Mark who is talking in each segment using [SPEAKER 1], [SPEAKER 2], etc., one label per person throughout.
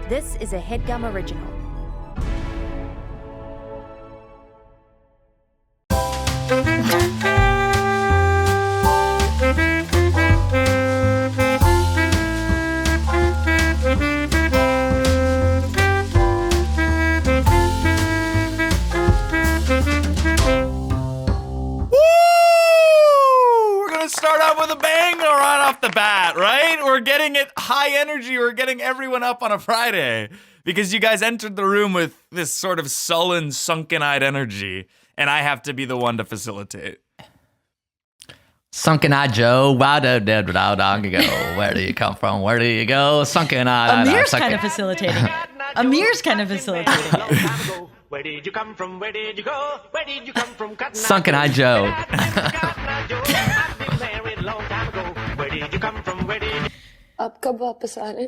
[SPEAKER 1] This is a Headgum original.
[SPEAKER 2] Start off with a bang right off the bat, right? We're getting it high energy. We're getting everyone up on a Friday because you guys entered the room with this sort of sullen, sunken-eyed energy, and I have to be the one to facilitate.
[SPEAKER 3] Sunken-eyed Joe, why did dog go? Where do you come from? Where do you go? Sunken-eyed.
[SPEAKER 4] Amir's kind of facilitating it. Amir's kind of facilitating it.
[SPEAKER 5] Where did you come from? Where did you go? Where did you come from?
[SPEAKER 3] Sunken-eyed Joe.
[SPEAKER 5] Where did you come from? Where did you...
[SPEAKER 6] आपका वापस आ रहे?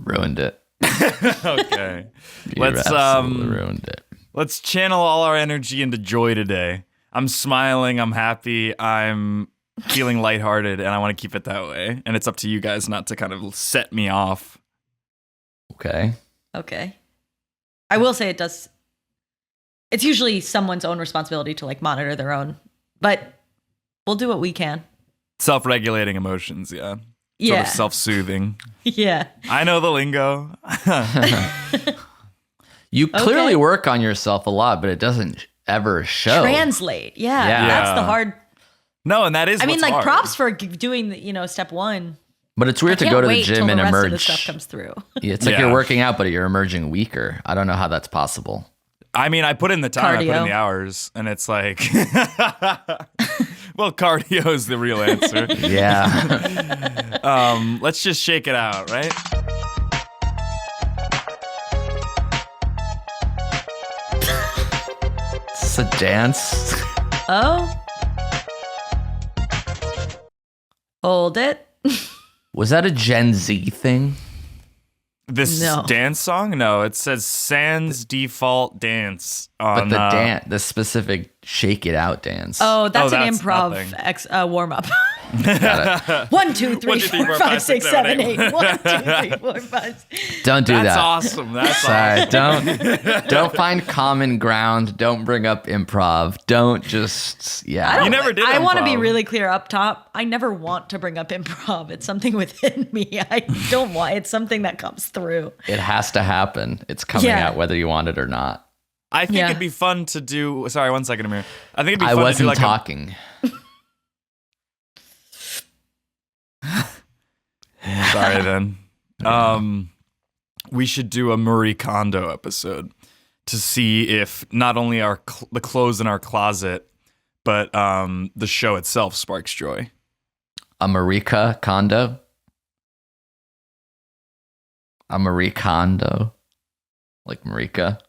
[SPEAKER 3] Ruined it.
[SPEAKER 2] Okay.
[SPEAKER 3] You absolutely ruined it.
[SPEAKER 2] Let's channel all our energy into joy today. I'm smiling, I'm happy, I'm feeling lighthearted, and I want to keep it that way. And it's up to you guys not to kind of set me off.
[SPEAKER 3] Okay.
[SPEAKER 4] I will say it's usually someone's own responsibility to like monitor their own, but we'll do what we can.
[SPEAKER 2] Self-regulating emotions, yeah. Sort of self-soothing.
[SPEAKER 4] Yeah.
[SPEAKER 2] I know the lingo.
[SPEAKER 3] You clearly work on yourself a lot, but it doesn't ever show.
[SPEAKER 4] Translate. Yeah. That's the hard.
[SPEAKER 2] No, and that is what's hard.
[SPEAKER 4] Props for doing, step one.
[SPEAKER 3] But it's weird to go to the gym and emerge.
[SPEAKER 4] The stuff comes through.
[SPEAKER 3] Yeah, it's like you're working out, but you're emerging weaker. I don't know how that's possible.
[SPEAKER 2] I mean, I put in the time,
[SPEAKER 4] Cardio.
[SPEAKER 2] I put in the hours, and it's like, well, cardio is the real answer.
[SPEAKER 3] Yeah.
[SPEAKER 2] Let's just shake it out, right?
[SPEAKER 3] It's a dance.
[SPEAKER 4] Oh. Hold it.
[SPEAKER 3] Was that a Gen Z thing?
[SPEAKER 2] This dance song? No, it says Sans Default Dance. On,
[SPEAKER 3] but the specific Shake It Out dance.
[SPEAKER 4] Oh, that's an improv warm-up. 1, 2, 3, 4, 5, 6, 7, 8. 1, 2, 3, 4, 5.
[SPEAKER 3] Don't do that.
[SPEAKER 2] That's awesome. That's
[SPEAKER 3] Sorry,
[SPEAKER 2] awesome.
[SPEAKER 3] don't find common ground. Don't bring up improv. Don't just
[SPEAKER 2] You never did.
[SPEAKER 4] I want to be
[SPEAKER 2] improv.
[SPEAKER 4] really clear up top. I never want to bring up improv. It's something within me. I don't want. It's something that comes through.
[SPEAKER 3] It has to happen. It's coming out whether you want it or not.
[SPEAKER 2] I think it'd be fun to do. Sorry, 1 second, Amir. I think it'd be fun
[SPEAKER 3] wasn't
[SPEAKER 2] to do like
[SPEAKER 3] talking.
[SPEAKER 2] Sorry then. We should do a Marie Kondo episode to see if not only the clothes in our closet, but the show itself sparks joy.
[SPEAKER 3] A Marika Kondo? A Marie Kondo? Like Marika?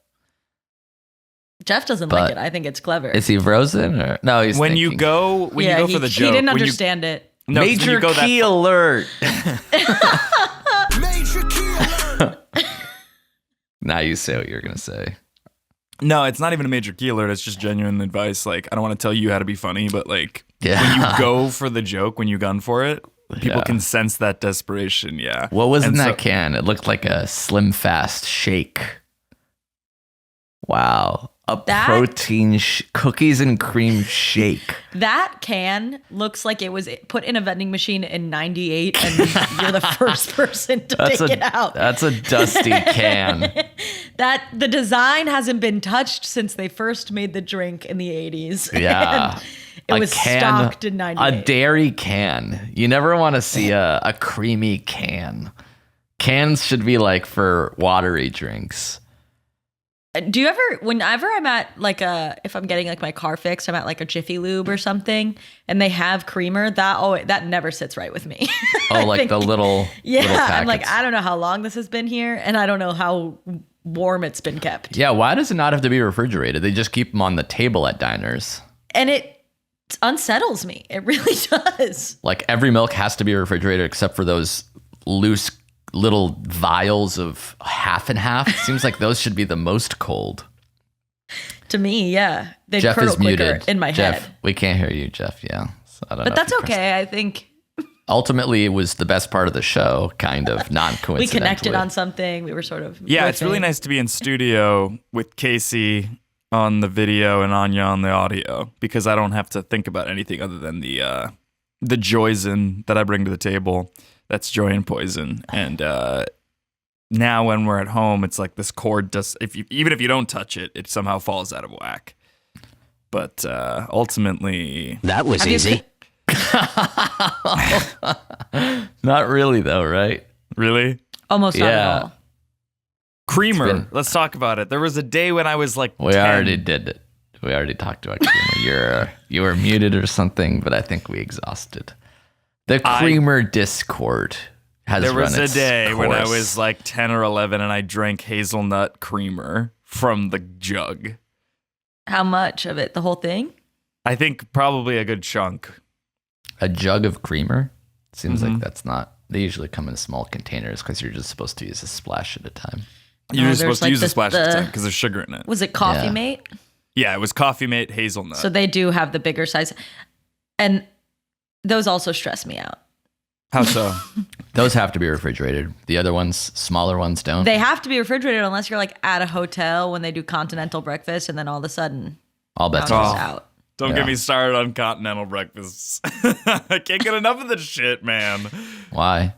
[SPEAKER 4] Jeff doesn't like it. I think it's clever.
[SPEAKER 3] Is he frozen? Or? No, he's
[SPEAKER 2] when
[SPEAKER 3] thinking.
[SPEAKER 2] you go for the joke.
[SPEAKER 4] He didn't understand it.
[SPEAKER 2] No,
[SPEAKER 3] Major key alert.
[SPEAKER 5] Major key alert.
[SPEAKER 3] Now you say what you're going to say.
[SPEAKER 2] No, it's not even a major key alert. It's just genuine advice. Like, I don't want to tell you how to be funny, but like, when you go for the joke, when you gun for it, people can sense that desperation. Yeah.
[SPEAKER 3] What was in that can? It looked like a Slim Fast shake. Wow. Protein cookies and cream shake.
[SPEAKER 4] That can looks like it was put in a vending machine in 98 and you're the first person to take it out.
[SPEAKER 3] That's a dusty can.
[SPEAKER 4] That the design hasn't been touched since they first made the drink in the 80s.
[SPEAKER 3] Yeah.
[SPEAKER 4] It was stocked in 98.
[SPEAKER 3] A dairy can. You never want to see a creamy can. Cans should be like for watery drinks.
[SPEAKER 4] Do you ever, whenever I'm at if I'm getting like my car fixed, I'm at like a Jiffy Lube or something, and they have creamer, that never sits right with me.
[SPEAKER 3] Oh, like the little little
[SPEAKER 4] I'm like,
[SPEAKER 3] packets.
[SPEAKER 4] I don't know how long this has been here, and I don't know how warm it's been kept.
[SPEAKER 3] Yeah, why does it not have to be refrigerated? They just keep them on the table at diners.
[SPEAKER 4] And it unsettles me. It really does.
[SPEAKER 3] Like every milk has to be refrigerated except for those loose little vials of half and half. Seems like those should be the most cold.
[SPEAKER 4] To me, yeah. They'd
[SPEAKER 3] Jeff
[SPEAKER 4] curdle
[SPEAKER 3] is muted
[SPEAKER 4] quicker in my
[SPEAKER 3] Jeff,
[SPEAKER 4] head.
[SPEAKER 3] we can't hear you, Jeff. Yeah. So I don't know
[SPEAKER 4] But that's okay. I think
[SPEAKER 3] ultimately, it was the best part of the show, kind of non-coincidentally.
[SPEAKER 4] We connected on something. We were sort of
[SPEAKER 2] Yeah, it's really
[SPEAKER 4] riffing.
[SPEAKER 2] nice to be in studio with Casey on the video and Anya on the audio because I don't have to think about anything other than the joysin that I bring to the table. That's joy and poison. And now when we're at home, it's like this chord does. Even if you don't touch it, it somehow falls out of whack. But ultimately,
[SPEAKER 5] That was easy.
[SPEAKER 3] Not really, though, right?
[SPEAKER 2] really.
[SPEAKER 4] Almost not
[SPEAKER 3] Yeah.
[SPEAKER 4] at all.
[SPEAKER 2] Creamer.
[SPEAKER 3] been-
[SPEAKER 2] Let's talk about it. There was a day when I was like,
[SPEAKER 3] We
[SPEAKER 2] 10.
[SPEAKER 3] already did it. We already talked about creamer. You were muted or something, but I think we exhausted. The creamer Discord has
[SPEAKER 2] There was
[SPEAKER 3] run
[SPEAKER 2] a
[SPEAKER 3] its
[SPEAKER 2] day when I
[SPEAKER 3] course.
[SPEAKER 2] was like 10 or 11 and I drank hazelnut creamer from the jug.
[SPEAKER 4] How much of it? The whole thing?
[SPEAKER 2] I think probably a good chunk.
[SPEAKER 3] A jug of creamer? Seems
[SPEAKER 2] Mm-hmm.
[SPEAKER 3] like that's not. They usually come in small containers because you're just supposed to use a splash at a time.
[SPEAKER 2] You're
[SPEAKER 4] there's
[SPEAKER 2] supposed to
[SPEAKER 4] like
[SPEAKER 2] use a
[SPEAKER 4] the-
[SPEAKER 2] splash because there's sugar in it.
[SPEAKER 4] Was it Coffee
[SPEAKER 3] Yeah.
[SPEAKER 4] Mate?
[SPEAKER 2] Yeah, it was Coffee Mate hazelnut.
[SPEAKER 4] So they do have the bigger size. And those also stress me out.
[SPEAKER 2] How so?
[SPEAKER 3] Those have to be refrigerated. The other ones, smaller ones, don't.
[SPEAKER 4] They have to be refrigerated unless you're like at a hotel when they do continental breakfast and then all of a sudden
[SPEAKER 3] All bets
[SPEAKER 4] pound
[SPEAKER 3] are
[SPEAKER 4] us
[SPEAKER 3] off.
[SPEAKER 4] out.
[SPEAKER 2] Don't
[SPEAKER 3] Yeah.
[SPEAKER 2] get me started on continental breakfasts. I can't get enough of this shit, man.
[SPEAKER 3] Why?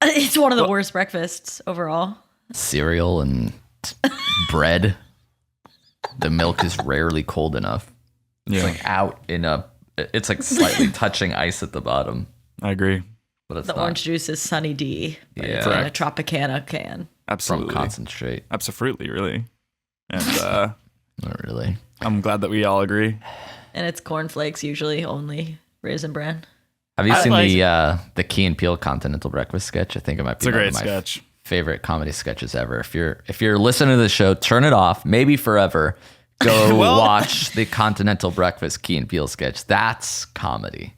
[SPEAKER 4] It's one of the worst breakfasts overall.
[SPEAKER 3] Cereal and bread. The milk is rarely cold enough. It's
[SPEAKER 2] Yeah,
[SPEAKER 3] like out in a. It's like slightly touching ice at the bottom,
[SPEAKER 2] I agree.
[SPEAKER 3] but it's
[SPEAKER 4] The
[SPEAKER 3] not
[SPEAKER 4] orange juice is Sunny D. But
[SPEAKER 3] Yeah.
[SPEAKER 4] it's in a
[SPEAKER 2] Correct.
[SPEAKER 4] Tropicana can.
[SPEAKER 3] from
[SPEAKER 2] Absolutely.
[SPEAKER 3] concentrate.
[SPEAKER 2] Absolutely, really. And
[SPEAKER 3] Not really.
[SPEAKER 2] I'm glad that we all agree.
[SPEAKER 4] And it's cornflakes usually only. Raisin Bran.
[SPEAKER 3] Have you
[SPEAKER 2] I
[SPEAKER 3] seen
[SPEAKER 2] like-
[SPEAKER 3] the Key and Peele Continental Breakfast sketch? I think it might be
[SPEAKER 2] It's a
[SPEAKER 3] one
[SPEAKER 2] great
[SPEAKER 3] of my
[SPEAKER 2] sketch.
[SPEAKER 3] favorite comedy sketches ever. If you're listening to the show, turn it off. Maybe forever. Go
[SPEAKER 2] Well-
[SPEAKER 3] watch the Continental Breakfast Key and Peele sketch. That's comedy.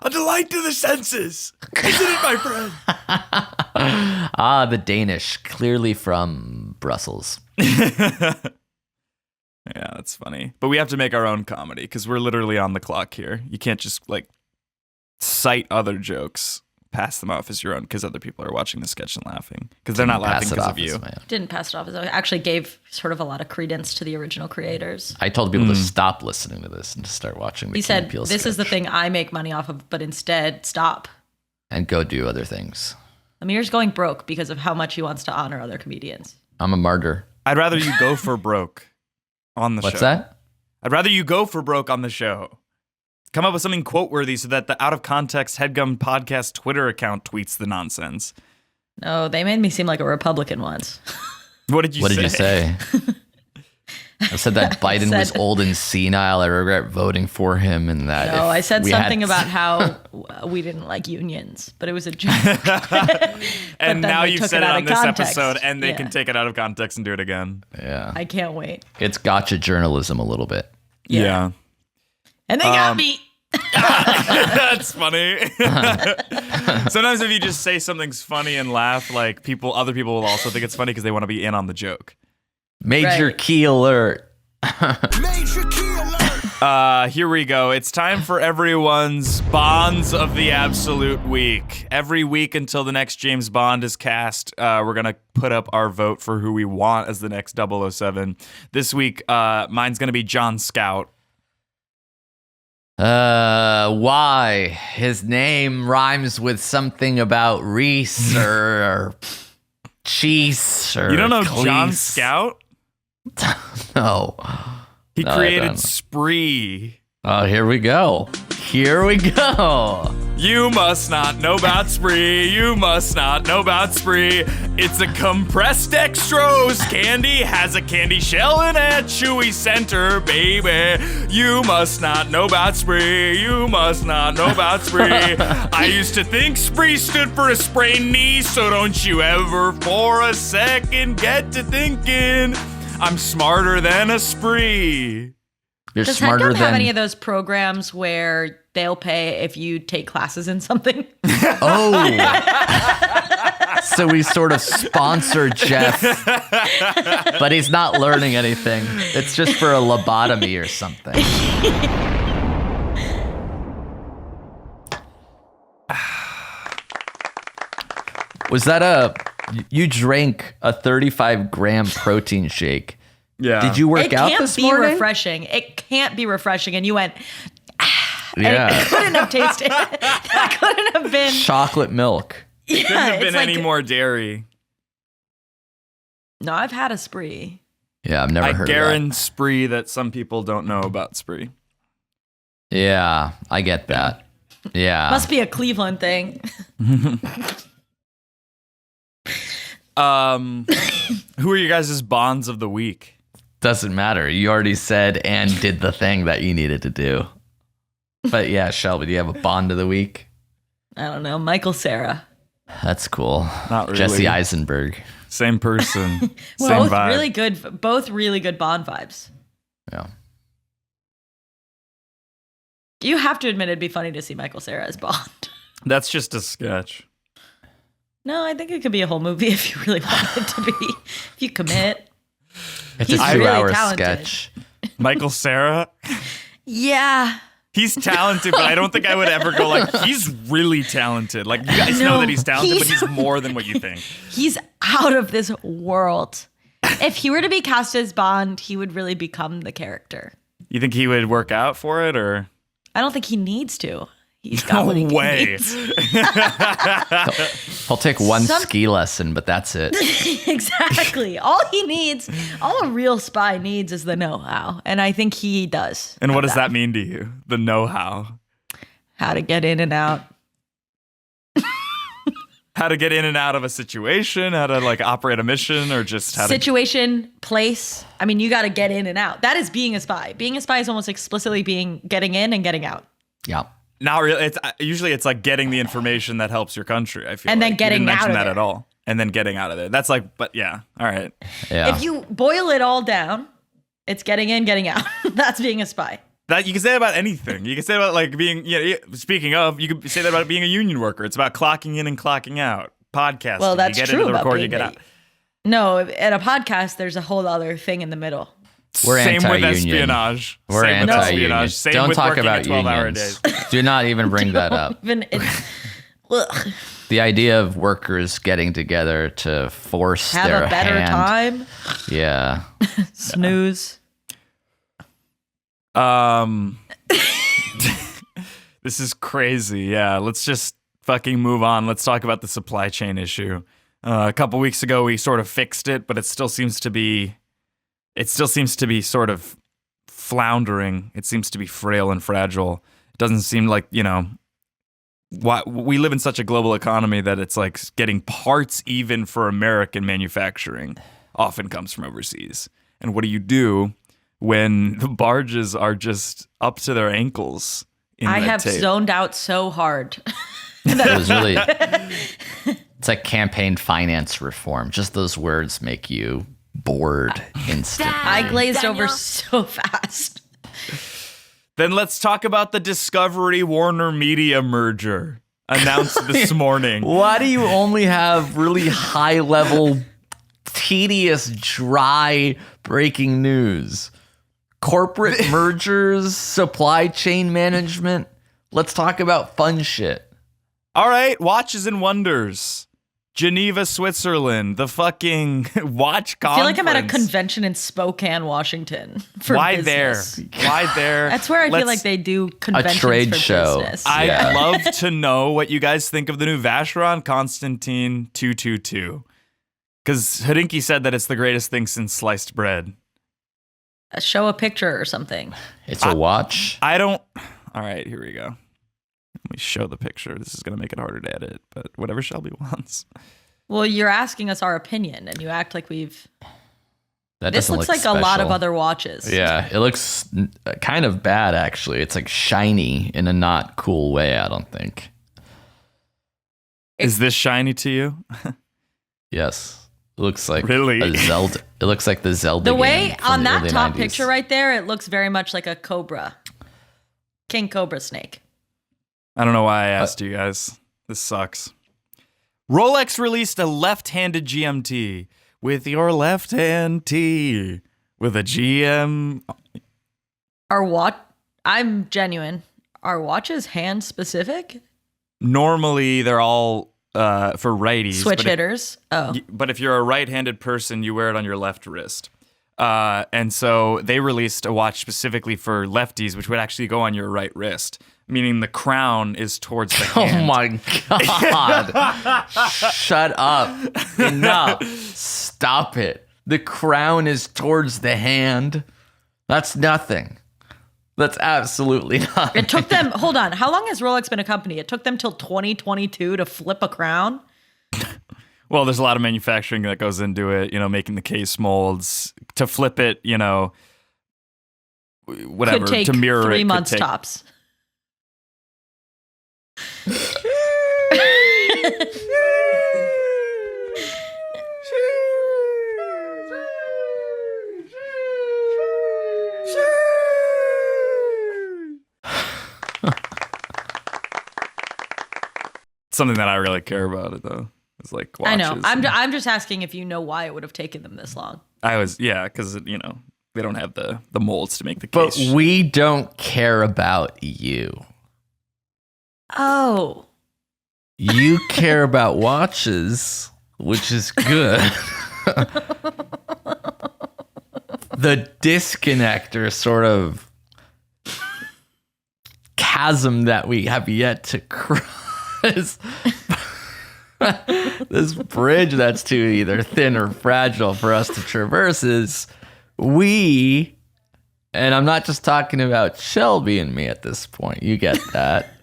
[SPEAKER 2] A delight to the senses, isn't it, my friend?
[SPEAKER 3] Ah, the Danish, clearly from Brussels.
[SPEAKER 2] Yeah, that's funny. But we have to make our own comedy because we're literally on the clock here. You can't just like cite other jokes, pass them off as your own because other people are watching the sketch and laughing because they're not laughing
[SPEAKER 3] Pass it
[SPEAKER 2] because
[SPEAKER 3] off
[SPEAKER 2] of
[SPEAKER 3] as
[SPEAKER 2] you.
[SPEAKER 3] my own.
[SPEAKER 4] Didn't pass it off as I actually gave sort of a lot of credence to the original creators.
[SPEAKER 3] I told people to stop listening to this and to start watching the
[SPEAKER 4] He
[SPEAKER 3] Key and
[SPEAKER 4] said,
[SPEAKER 3] Peele
[SPEAKER 4] "This is the
[SPEAKER 3] sketch
[SPEAKER 4] thing I make money off of, but instead stop."
[SPEAKER 3] and go do other things.
[SPEAKER 4] Amir's going broke because of how much he wants to honor other comedians.
[SPEAKER 3] I'm a martyr.
[SPEAKER 2] I'd rather you go for broke on the show.
[SPEAKER 3] What's that?
[SPEAKER 2] I'd rather you go for broke on the show. Come up with something quote worthy so that the out of context Headgum podcast Twitter account tweets the nonsense.
[SPEAKER 4] No, they made me seem like a Republican once.
[SPEAKER 2] What did you
[SPEAKER 3] What
[SPEAKER 2] say?
[SPEAKER 3] did you say? I said that Biden was
[SPEAKER 4] said-
[SPEAKER 3] old and senile. I regret voting for him, and that.
[SPEAKER 4] No,
[SPEAKER 3] if
[SPEAKER 4] I said
[SPEAKER 3] we
[SPEAKER 4] something
[SPEAKER 3] had-
[SPEAKER 4] about how we didn't like unions, but it was a joke.
[SPEAKER 2] And
[SPEAKER 4] then
[SPEAKER 2] now
[SPEAKER 4] they
[SPEAKER 2] you've
[SPEAKER 4] took
[SPEAKER 2] said
[SPEAKER 4] it
[SPEAKER 2] it
[SPEAKER 4] out
[SPEAKER 2] on
[SPEAKER 4] of
[SPEAKER 2] this
[SPEAKER 4] context.
[SPEAKER 2] episode, and they
[SPEAKER 4] Yeah.
[SPEAKER 2] can take it out of context and do it again.
[SPEAKER 3] Yeah,
[SPEAKER 4] I can't wait.
[SPEAKER 3] it's gotcha journalism a little bit.
[SPEAKER 2] Yeah.
[SPEAKER 4] And they got me.
[SPEAKER 2] That's funny. Sometimes if you just say something's funny and laugh, like other people will also think it's funny because they want to be in on the joke.
[SPEAKER 3] Major
[SPEAKER 4] Right.
[SPEAKER 3] key alert.
[SPEAKER 2] Here we go. It's time for everyone's Bonds of the Absolute Week. Every week until the next James Bond is cast, we're going to put up our vote for who we want as the next 007. This week, mine's going to be John Scout.
[SPEAKER 3] Why? His name rhymes with something about Reese or cheese or
[SPEAKER 2] You don't know John
[SPEAKER 3] Cleese.
[SPEAKER 2] Scout?
[SPEAKER 3] No.
[SPEAKER 2] He
[SPEAKER 3] No, I
[SPEAKER 2] created
[SPEAKER 3] don't.
[SPEAKER 2] Spree.
[SPEAKER 3] Oh, here we go. Here we go.
[SPEAKER 2] You must not know about Spree. You must not know about Spree. It's a compressed dextrose candy, has a candy shell in a chewy center, baby. You must not know about Spree. You must not know about Spree. I used to think Spree stood for a sprained knee, so don't you ever for a second get to thinking I'm smarter than a Spree.
[SPEAKER 3] You're
[SPEAKER 4] Does
[SPEAKER 3] smarter
[SPEAKER 4] Headgum have
[SPEAKER 3] than
[SPEAKER 4] any of those programs where they'll pay if you take classes in something?
[SPEAKER 3] Oh. So we sort of sponsor Jeff, but he's not learning anything. It's just for a lobotomy or something. Was that you drank a 35-gram protein shake?
[SPEAKER 2] Yeah.
[SPEAKER 3] Did you work
[SPEAKER 4] It
[SPEAKER 3] out
[SPEAKER 4] can't
[SPEAKER 3] this
[SPEAKER 4] be
[SPEAKER 3] morning?
[SPEAKER 4] refreshing. It can't be refreshing. And you went, and
[SPEAKER 3] Yeah.
[SPEAKER 4] it couldn't have tasted. That couldn't have been.
[SPEAKER 3] Chocolate milk.
[SPEAKER 4] Yeah,
[SPEAKER 2] Couldn't have
[SPEAKER 4] it's
[SPEAKER 2] been
[SPEAKER 4] like-
[SPEAKER 2] any more dairy.
[SPEAKER 4] No, I've had a spree.
[SPEAKER 3] Yeah, I've never
[SPEAKER 2] I
[SPEAKER 3] heard of that.
[SPEAKER 2] guarantee Spree that some people don't know about Spree.
[SPEAKER 3] Yeah, I get that. Yeah.
[SPEAKER 4] Must be a Cleveland thing.
[SPEAKER 2] Who are you guys' bonds of the week?
[SPEAKER 3] Doesn't matter. You already said and did the thing that you needed to do. But yeah, Shelby, do you have a bond of the week?
[SPEAKER 4] I don't know. Michael Cera.
[SPEAKER 3] That's cool.
[SPEAKER 2] Not really.
[SPEAKER 3] Jesse Eisenberg.
[SPEAKER 2] Same person. Same
[SPEAKER 4] Both
[SPEAKER 2] vibe.
[SPEAKER 4] really good. Both really good Bond vibes.
[SPEAKER 3] Yeah.
[SPEAKER 4] You have to admit it'd be funny to see Michael Cera as Bond.
[SPEAKER 2] That's just a sketch.
[SPEAKER 4] No, I think it could be a whole movie if you really want it to be. If you commit.
[SPEAKER 3] It's
[SPEAKER 4] He's
[SPEAKER 3] a
[SPEAKER 4] really
[SPEAKER 3] 2-hour
[SPEAKER 4] talented.
[SPEAKER 3] sketch.
[SPEAKER 2] Michael Cera.
[SPEAKER 4] Yeah.
[SPEAKER 2] He's talented, but I don't think I would ever go like, he's really talented. Like, you guys know
[SPEAKER 4] No,
[SPEAKER 2] that he's talented, but
[SPEAKER 4] he's-
[SPEAKER 2] he's more than what you think.
[SPEAKER 4] He's out of this world. If he were to be cast as Bond, he would really become the character.
[SPEAKER 2] You think he would work out for it, or?
[SPEAKER 4] I don't think he needs to. He's got what he
[SPEAKER 2] No way.
[SPEAKER 4] needs.
[SPEAKER 3] He'll take one
[SPEAKER 4] Some-
[SPEAKER 3] ski lesson, but that's it.
[SPEAKER 4] Exactly. All he needs, all a real spy needs is the know-how. And I think he does.
[SPEAKER 2] And what
[SPEAKER 4] have
[SPEAKER 2] does that mean to you? The know-how.
[SPEAKER 4] How to get in and out.
[SPEAKER 2] How to get in and out of a situation, how to like operate a mission, or just how to...
[SPEAKER 4] Situation, place. I mean, you got to get in and out. That is being a spy. Being a spy is almost explicitly getting in and getting out.
[SPEAKER 3] Yeah.
[SPEAKER 2] Not really. It's usually it's like getting the information that helps your country. I feel
[SPEAKER 4] And
[SPEAKER 2] like.
[SPEAKER 4] then getting
[SPEAKER 2] you didn't
[SPEAKER 4] out
[SPEAKER 2] mention
[SPEAKER 4] of
[SPEAKER 2] that
[SPEAKER 4] there.
[SPEAKER 2] at all, and then getting out of there. That's like, but yeah, all right.
[SPEAKER 3] Yeah.
[SPEAKER 4] If you boil it all down, it's getting in, getting out. That's being a spy.
[SPEAKER 2] That you can say that about anything. You can say about like being. Speaking of, you could say that about being a union worker. It's about clocking in and clocking out. Podcasting.
[SPEAKER 4] Well, that's
[SPEAKER 2] you get
[SPEAKER 4] true
[SPEAKER 2] into the
[SPEAKER 4] about
[SPEAKER 2] record, you
[SPEAKER 4] being
[SPEAKER 2] get out.
[SPEAKER 4] No, at a podcast, there's a whole other thing in the middle.
[SPEAKER 3] We're
[SPEAKER 2] Same with
[SPEAKER 3] anti-union.
[SPEAKER 2] espionage.
[SPEAKER 3] We're
[SPEAKER 2] Same with
[SPEAKER 3] anti-union.
[SPEAKER 2] espionage. Same
[SPEAKER 3] Don't
[SPEAKER 2] with
[SPEAKER 3] talk
[SPEAKER 2] working
[SPEAKER 3] about
[SPEAKER 2] at 12-hour
[SPEAKER 3] unions.
[SPEAKER 2] days.
[SPEAKER 3] Do not even bring that up.
[SPEAKER 4] Even it's, ugh,
[SPEAKER 3] The idea of workers getting together to force
[SPEAKER 4] have
[SPEAKER 3] their
[SPEAKER 4] a better
[SPEAKER 3] hand.
[SPEAKER 4] time.
[SPEAKER 3] Yeah.
[SPEAKER 4] Snooze.
[SPEAKER 2] This is crazy. Yeah, let's just fucking move on. Let's talk about the supply chain issue. A couple weeks ago, we sort of fixed it, but it still seems to be sort of floundering. It seems to be frail and fragile. It doesn't seem like, we live in such a global economy that it's like getting parts even for American manufacturing often comes from overseas. And what do you do when the barges are just up to their ankles in
[SPEAKER 4] I
[SPEAKER 2] red
[SPEAKER 4] have
[SPEAKER 2] tape?
[SPEAKER 4] zoned out so hard.
[SPEAKER 3] It was really. It's like campaign finance reform. Just those words make you bored instantly.
[SPEAKER 4] I glazed over so fast.
[SPEAKER 2] Then let's talk about the Discovery Warner Media merger announced this morning.
[SPEAKER 3] Why do you only have really high level, tedious, dry breaking news? Corporate mergers, supply chain management. Let's talk about fun shit.
[SPEAKER 2] All right, Watches and Wonders. Geneva, Switzerland. The fucking watch conference.
[SPEAKER 4] I feel like I'm at a convention in Spokane, Washington. For
[SPEAKER 2] Why
[SPEAKER 4] business.
[SPEAKER 2] there? Why there?
[SPEAKER 4] That's where I feel
[SPEAKER 2] Let's-
[SPEAKER 4] like they do conventions
[SPEAKER 3] trade
[SPEAKER 4] for
[SPEAKER 3] show.
[SPEAKER 4] business.
[SPEAKER 2] I'd
[SPEAKER 3] Yeah.
[SPEAKER 2] love to know what you guys think of the new Vacheron Constantine 222. Because Hodinkee said that it's the greatest thing since sliced bread.
[SPEAKER 4] Show a picture or something.
[SPEAKER 3] It's a watch.
[SPEAKER 2] I don't. All right, here we go. Let me show the picture. This is going to make it harder to edit, but whatever Shelby wants.
[SPEAKER 4] Well, you're asking us our opinion, and you act like we've.
[SPEAKER 3] That
[SPEAKER 4] This
[SPEAKER 3] doesn't
[SPEAKER 4] looks
[SPEAKER 3] look
[SPEAKER 4] like a lot of
[SPEAKER 3] special.
[SPEAKER 4] other watches.
[SPEAKER 3] Yeah, it looks kind of bad actually. It's like shiny in a not cool way, I don't think.
[SPEAKER 2] Is this shiny to you?
[SPEAKER 3] Yes. It looks like
[SPEAKER 2] Really?
[SPEAKER 3] a Zelda. It looks like the Zelda
[SPEAKER 4] The
[SPEAKER 3] game
[SPEAKER 4] way
[SPEAKER 3] from
[SPEAKER 4] on
[SPEAKER 3] the
[SPEAKER 4] that
[SPEAKER 3] early
[SPEAKER 4] top
[SPEAKER 3] 90s.
[SPEAKER 4] picture right there, it looks very much like a cobra, king cobra snake.
[SPEAKER 2] I don't know why I asked you guys. This sucks. Rolex released a left-handed GMT with your left hand T with a GM.
[SPEAKER 4] Our watch. I'm genuine. Are watches hand specific?
[SPEAKER 2] Normally, they're all for righties.
[SPEAKER 4] Switch hitters.
[SPEAKER 2] But if you're a right-handed person, you wear it on your left wrist. And so they released a watch specifically for lefties, which would actually go on your right wrist, meaning the crown is towards the hand.
[SPEAKER 3] Oh my God. Shut up. Enough. Stop it. The crown is towards the hand. That's nothing. That's absolutely nothing.
[SPEAKER 4] It took them, hold on, how long has Rolex been a company? It took them till 2022 to flip a crown?
[SPEAKER 2] Well, there's a lot of manufacturing that goes into it, making the case molds to flip it, whatever,
[SPEAKER 4] Could take
[SPEAKER 2] to mirror
[SPEAKER 4] 3
[SPEAKER 2] it.
[SPEAKER 4] months
[SPEAKER 2] could take,
[SPEAKER 4] tops.
[SPEAKER 2] Something that I really care about it though. It's like watches.
[SPEAKER 4] I know. I'm just asking if you know why it would have taken them this long.
[SPEAKER 2] Because they don't have the molds to make the
[SPEAKER 3] But
[SPEAKER 2] case.
[SPEAKER 3] we don't care about you.
[SPEAKER 4] Oh.
[SPEAKER 3] You care about watches, which is good. The disconnect or sort of chasm that we have yet to cross. This bridge that's too either thin or fragile for us to traverse is we, and I'm not just talking about Shelby and me at this point, you get that.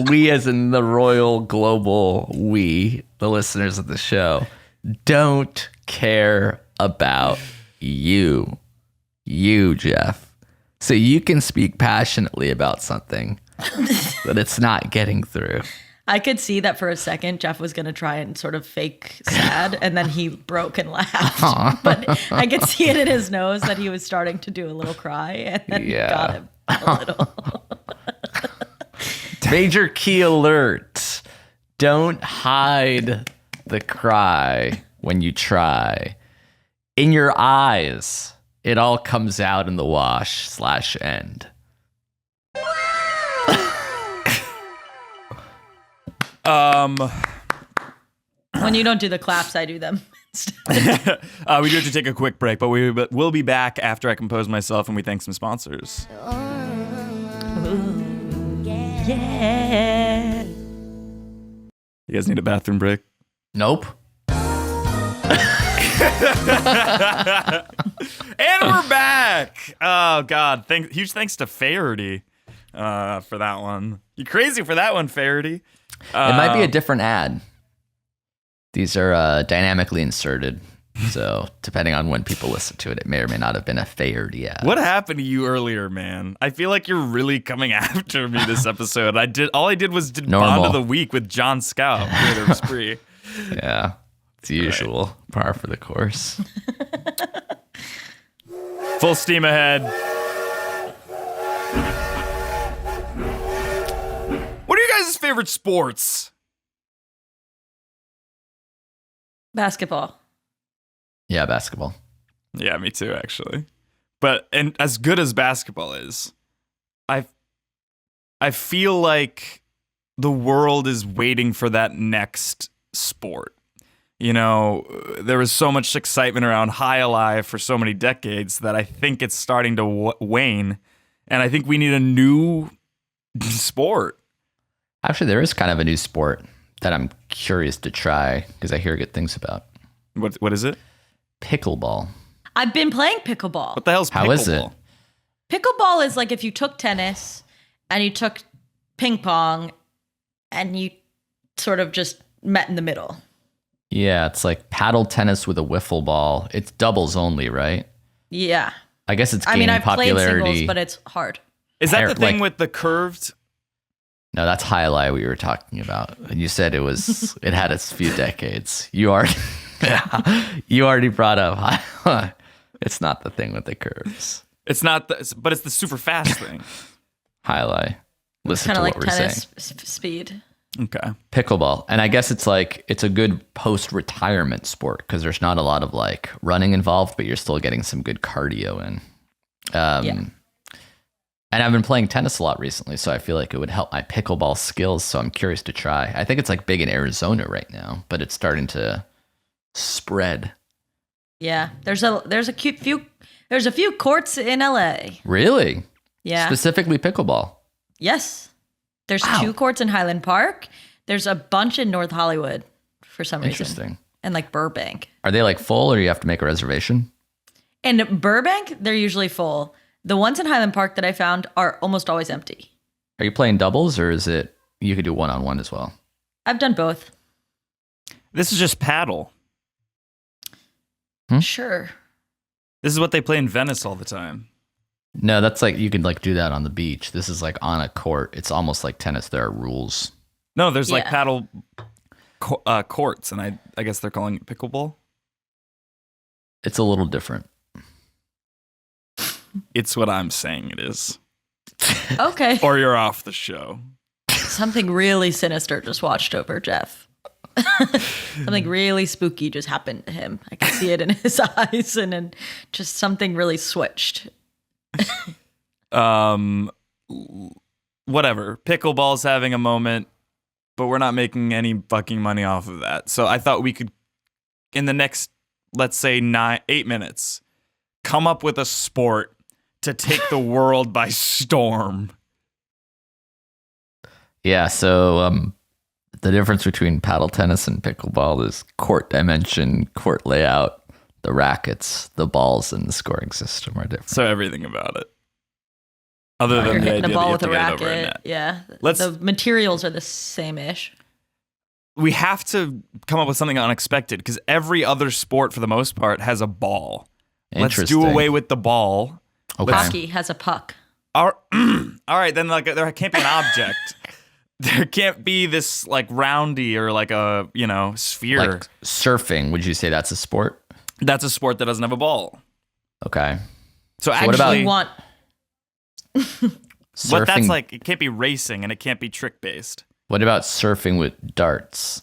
[SPEAKER 3] We as in the royal global we, the listeners of the show, don't care about you, Jeff. So you can speak passionately about something, but it's not getting through.
[SPEAKER 4] I could see that for a second Jeff was going to try and sort of fake sad, and then he broke and laughed. But I could see it in his nose that he was starting to do a little cry, and then got him a little.
[SPEAKER 3] Major key alert. Don't hide the cry when you try. In your eyes, it all comes out in the wash/end.
[SPEAKER 4] When you don't do the claps, I do them.
[SPEAKER 2] We do have to take a quick break, but we'll be back after I compose myself and we thank some sponsors.
[SPEAKER 4] Yeah.
[SPEAKER 2] You guys need a bathroom break?
[SPEAKER 3] Nope.
[SPEAKER 2] And we're back. Oh God! Huge thanks to Faraday for that one. You crazy for that one, Faraday?
[SPEAKER 3] It might be a different ad. These are dynamically inserted, so depending on when people listen to it, it may or may not have been a Faraday ad.
[SPEAKER 2] What happened to you earlier, man? I feel like you're really coming after me this episode. All I did was
[SPEAKER 3] Normal.
[SPEAKER 2] Bond of the Week with John Scout. Creator of Spree.
[SPEAKER 3] Yeah, it's usual. Par for the course.
[SPEAKER 2] Full steam ahead. What are you guys' favorite sports?
[SPEAKER 4] Basketball.
[SPEAKER 3] Yeah, basketball.
[SPEAKER 2] Yeah, me too, actually. And as good as basketball is, I feel like the world is waiting for that next sport. There was so much excitement around High Alive for so many decades that I think it's starting to wane, and I think we need a new sport.
[SPEAKER 3] Actually, there is kind of a new sport that I'm curious to try because I hear good things about.
[SPEAKER 2] What is it?
[SPEAKER 3] Pickleball.
[SPEAKER 4] I've been playing pickleball.
[SPEAKER 2] What the hell's pickleball?
[SPEAKER 3] How is it?
[SPEAKER 4] Pickleball is like if you took tennis and you took ping pong and you sort of just met in the middle.
[SPEAKER 3] Yeah, it's like paddle tennis with a wiffle ball. It's doubles only, right?
[SPEAKER 4] Yeah.
[SPEAKER 3] I guess it's gaining
[SPEAKER 4] I've
[SPEAKER 3] popularity.
[SPEAKER 4] played singles, but it's hard.
[SPEAKER 2] Is that the thing
[SPEAKER 3] like-
[SPEAKER 2] with the curved?
[SPEAKER 3] No, that's highlight we were talking about. And you said it had its few decades. You already brought up highlight. It's not the thing with the curves.
[SPEAKER 2] It's not, but it's the super fast thing.
[SPEAKER 3] Highlight. Listen
[SPEAKER 4] Kind
[SPEAKER 3] to
[SPEAKER 4] of
[SPEAKER 3] what
[SPEAKER 4] like
[SPEAKER 3] we're
[SPEAKER 4] tennis
[SPEAKER 3] saying.
[SPEAKER 4] speed.
[SPEAKER 2] Okay.
[SPEAKER 3] Pickleball. And I guess it's a good post-retirement sport because there's not a lot of like running involved, but you're still getting some good cardio in.
[SPEAKER 4] Yeah.
[SPEAKER 3] And I've been playing tennis a lot recently, so I feel like it would help my pickleball skills. So I'm curious to try. I think it's like big in Arizona right now, but it's starting to spread.
[SPEAKER 4] Yeah, there's a few courts in LA.
[SPEAKER 3] Really?
[SPEAKER 4] Yeah.
[SPEAKER 3] Specifically pickleball.
[SPEAKER 4] Yes. There's
[SPEAKER 3] Wow.
[SPEAKER 4] 2 courts in Highland Park. There's a bunch in North Hollywood for some reason.
[SPEAKER 3] Interesting.
[SPEAKER 4] And like Burbank.
[SPEAKER 3] Are they like full, or you have to make a reservation?
[SPEAKER 4] In Burbank, they're usually full. The ones in Highland Park that I found are almost always empty.
[SPEAKER 3] Are you playing doubles, or is it you could do one-on-one as well?
[SPEAKER 4] I've done both.
[SPEAKER 2] This is just paddle.
[SPEAKER 4] Sure.
[SPEAKER 2] This is what they play in Venice all the time.
[SPEAKER 3] No, that's like you can like do that on the beach. This is like on a court. It's almost like tennis. There are rules.
[SPEAKER 2] No, there's like
[SPEAKER 4] Yeah.
[SPEAKER 2] paddle courts, and I guess they're calling it pickleball.
[SPEAKER 3] It's a little different.
[SPEAKER 2] It's what I'm saying it is.
[SPEAKER 4] Okay.
[SPEAKER 2] Or you're off the show.
[SPEAKER 4] Something really sinister just watched over Jeff. Something really spooky just happened to him. I can see it in his eyes, and then just something really switched.
[SPEAKER 2] Whatever. Pickleball's having a moment, but we're not making any fucking money off of that. So I thought we could, in the next, let's say 8 minutes, come up with a sport to take the world by storm.
[SPEAKER 3] Yeah, so the difference between paddle tennis and pickleball is court dimension, court layout, the rackets, the balls, and the scoring system are different.
[SPEAKER 2] So everything about it. Other than
[SPEAKER 4] You're
[SPEAKER 2] the
[SPEAKER 4] hitting
[SPEAKER 2] idea
[SPEAKER 4] the ball
[SPEAKER 2] that
[SPEAKER 4] with a
[SPEAKER 2] you have to get it over a
[SPEAKER 4] racket.
[SPEAKER 2] net.
[SPEAKER 4] Yeah.
[SPEAKER 2] Let's-
[SPEAKER 4] The materials are the same-ish.
[SPEAKER 2] We have to come up with something unexpected because every other sport, for the most part, has a ball. Let's do
[SPEAKER 3] Interesting.
[SPEAKER 2] away with the ball.
[SPEAKER 3] Okay.
[SPEAKER 4] Hockey has a puck.
[SPEAKER 2] All right, then like there can't be an object. There can't be this like roundy or like a sphere.
[SPEAKER 3] Like surfing, would you say that's a sport?
[SPEAKER 2] That's a sport that doesn't have a ball.
[SPEAKER 3] Okay.
[SPEAKER 2] So
[SPEAKER 3] what about-
[SPEAKER 2] actually,
[SPEAKER 4] You want
[SPEAKER 3] Surfing,
[SPEAKER 2] but that's like it can't be racing and it can't be trick based.
[SPEAKER 3] what about surfing with darts?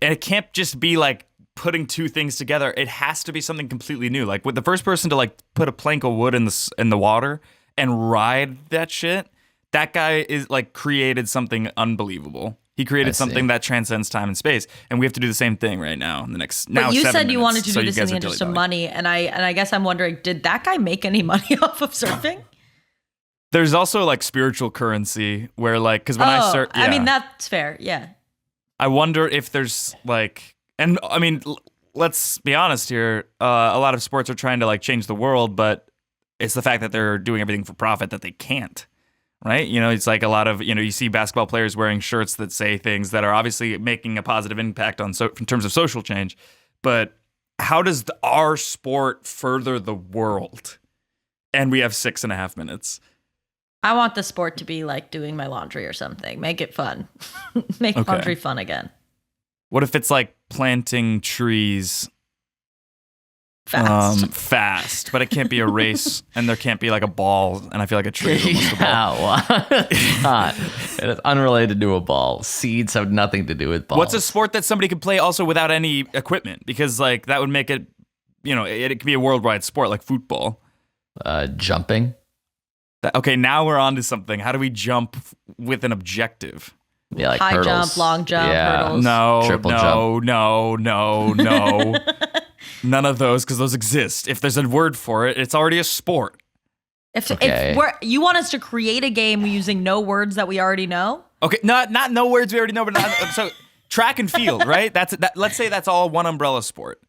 [SPEAKER 2] And it can't just be like putting two things together. It has to be something completely new. Like with the first person to like put a plank of wood in the water and ride that shit, that guy is like created something unbelievable. He created
[SPEAKER 3] I see.
[SPEAKER 2] something that transcends time and space, and we have to do the same thing right now in the next.
[SPEAKER 4] But
[SPEAKER 2] now
[SPEAKER 4] you
[SPEAKER 2] 7
[SPEAKER 4] said you
[SPEAKER 2] minutes,
[SPEAKER 4] wanted to
[SPEAKER 2] so
[SPEAKER 4] do
[SPEAKER 2] you
[SPEAKER 4] this in
[SPEAKER 2] guys
[SPEAKER 4] the
[SPEAKER 2] are
[SPEAKER 4] interest of
[SPEAKER 2] dilly-dallying.
[SPEAKER 4] money, and I guess I'm wondering, did that guy make any money off of surfing?
[SPEAKER 2] There's also like spiritual currency where like because when I search,
[SPEAKER 4] I mean that's fair. Yeah.
[SPEAKER 2] I wonder if there's like, and I mean, let's be honest here. A lot of sports are trying to like change the world, but it's the fact that they're doing everything for profit that they can't. Right? It's like a lot of, you see basketball players wearing shirts that say things that are obviously making a positive impact on in terms of social change. But how does our sport further the world? And we have 6.5 minutes.
[SPEAKER 4] I want the sport to be like doing my laundry or something. Make it fun. Make
[SPEAKER 2] Okay.
[SPEAKER 4] laundry fun again.
[SPEAKER 2] What if it's like planting trees
[SPEAKER 4] Fast.
[SPEAKER 2] fast, but it can't be a race and there can't be like a ball. And I feel like a tree is almost a ball.
[SPEAKER 3] Yeah, well, it's not. It is unrelated to a ball. Seeds have nothing to do with balls.
[SPEAKER 2] What's a sport that somebody could play also without any equipment? Because like that would make it, it could be a worldwide sport like football.
[SPEAKER 3] Jumping?
[SPEAKER 2] Okay, now we're on to something. How do we jump with an objective?
[SPEAKER 3] Yeah, like
[SPEAKER 4] High
[SPEAKER 3] hurdles.
[SPEAKER 4] jump, long jump, hurdles.
[SPEAKER 2] No,
[SPEAKER 3] Triple
[SPEAKER 2] no,
[SPEAKER 3] jump.
[SPEAKER 2] no. None of those, because those exist. If there's a word for it, it's already a sport.
[SPEAKER 4] If
[SPEAKER 3] Okay.
[SPEAKER 4] you want us to create a game using no words that we already know,
[SPEAKER 2] Okay, not no words we already know, but so track and field, right? Let's say that's all one umbrella sport.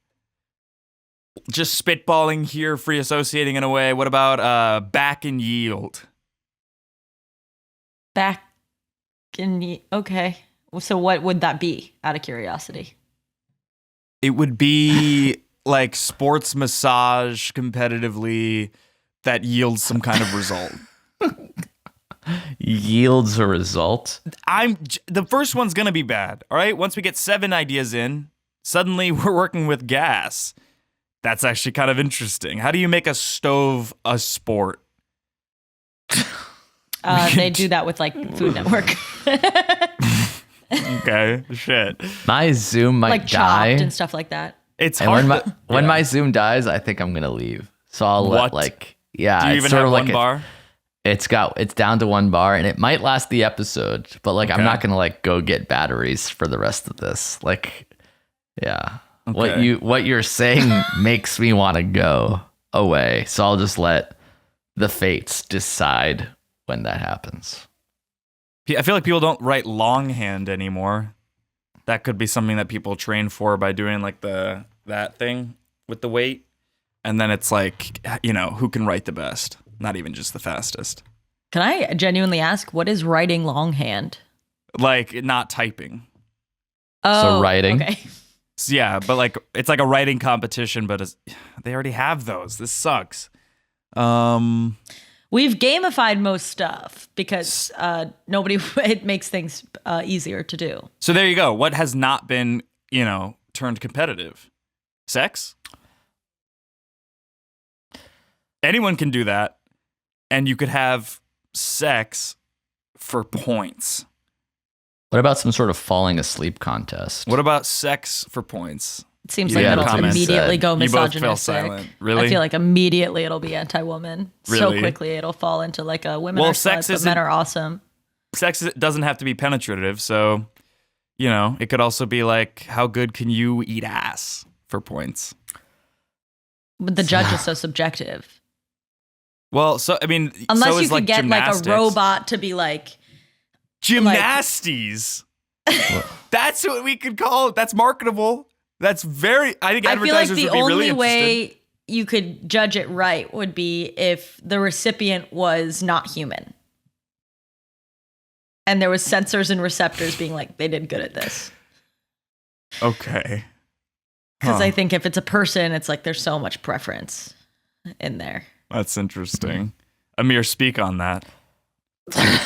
[SPEAKER 2] Just spitballing here, free associating in a way. What about back and yield?
[SPEAKER 4] back in okay. So what would that be? Out of curiosity.
[SPEAKER 2] It would be like sports massage competitively that yields some kind of result.
[SPEAKER 3] Yields a result?
[SPEAKER 2] The first one's gonna be bad. All right. Once we get 7 ideas in, suddenly we're working with gas. That's actually kind of interesting. How do you make a stove a sport?
[SPEAKER 4] They do that with like Food Network,
[SPEAKER 2] Okay, shit.
[SPEAKER 3] My Zoom might
[SPEAKER 4] like
[SPEAKER 3] die.
[SPEAKER 4] Chopped and stuff like that.
[SPEAKER 2] It's
[SPEAKER 3] And
[SPEAKER 2] hard.
[SPEAKER 3] when
[SPEAKER 2] yeah.
[SPEAKER 3] my Zoom dies, I think I'm gonna leave. So I'll let
[SPEAKER 2] What?
[SPEAKER 3] yeah.
[SPEAKER 2] Do you
[SPEAKER 3] it's
[SPEAKER 2] even
[SPEAKER 3] sort
[SPEAKER 2] have
[SPEAKER 3] of
[SPEAKER 2] one
[SPEAKER 3] like
[SPEAKER 2] bar?
[SPEAKER 3] It's down to 1 bar, and it might last the episode, but like I'm not gonna like go get batteries for the rest of this. Like, yeah, what you're saying makes me want to go away. So I'll just let the fates decide when that happens.
[SPEAKER 2] I feel like people don't write longhand anymore. That could be something that people train for by doing like that thing with the weight, and then it's like, you know, who can write the best. Not even just the fastest.
[SPEAKER 4] Can I genuinely ask, what is writing longhand?
[SPEAKER 2] Like, not typing.
[SPEAKER 4] Oh,
[SPEAKER 3] so writing.
[SPEAKER 4] Okay.
[SPEAKER 2] So, yeah, but like it's like a writing competition, but they already have those. This sucks.
[SPEAKER 4] We've gamified most stuff because it makes things easier to do.
[SPEAKER 2] So there you go. What has not been, you know, turned competitive? Sex? Anyone can do that. And you could have sex for points.
[SPEAKER 3] What about some sort of falling asleep contest?
[SPEAKER 2] What about sex for points?
[SPEAKER 4] It seems
[SPEAKER 3] Yeah,
[SPEAKER 4] like
[SPEAKER 3] the
[SPEAKER 4] it'll
[SPEAKER 3] comments
[SPEAKER 4] immediately
[SPEAKER 3] said.
[SPEAKER 4] go
[SPEAKER 2] You both
[SPEAKER 4] misogynistic.
[SPEAKER 2] fell silent. Really?
[SPEAKER 4] I feel like immediately it'll be anti-woman. So
[SPEAKER 2] Really?
[SPEAKER 4] quickly it'll fall into like a women
[SPEAKER 2] Well,
[SPEAKER 4] are
[SPEAKER 2] sex
[SPEAKER 4] sluts, but
[SPEAKER 2] isn't-
[SPEAKER 4] men are awesome.
[SPEAKER 2] Sex doesn't have to be penetrative, so, you know, it could also be like, how good can you eat ass for points?
[SPEAKER 4] But the judge is so subjective.
[SPEAKER 2] Well, so, I mean,
[SPEAKER 4] Unless
[SPEAKER 2] so
[SPEAKER 4] you
[SPEAKER 2] is
[SPEAKER 4] could
[SPEAKER 2] like
[SPEAKER 4] get like a
[SPEAKER 2] gymnastics.
[SPEAKER 4] robot to be like,
[SPEAKER 2] Gymnasties. That's what we could call it. That's marketable. That's very, I think
[SPEAKER 4] I feel like
[SPEAKER 2] advertisers
[SPEAKER 4] the
[SPEAKER 2] would be really
[SPEAKER 4] only
[SPEAKER 2] interested.
[SPEAKER 4] way you could judge it right would be if the recipient was not human. And there was sensors and receptors being like, they did good at this.
[SPEAKER 2] Okay.
[SPEAKER 4] Because
[SPEAKER 2] Huh.
[SPEAKER 4] I think if it's a person, it's like there's so much preference in there.
[SPEAKER 2] That's interesting. Amir, speak on that.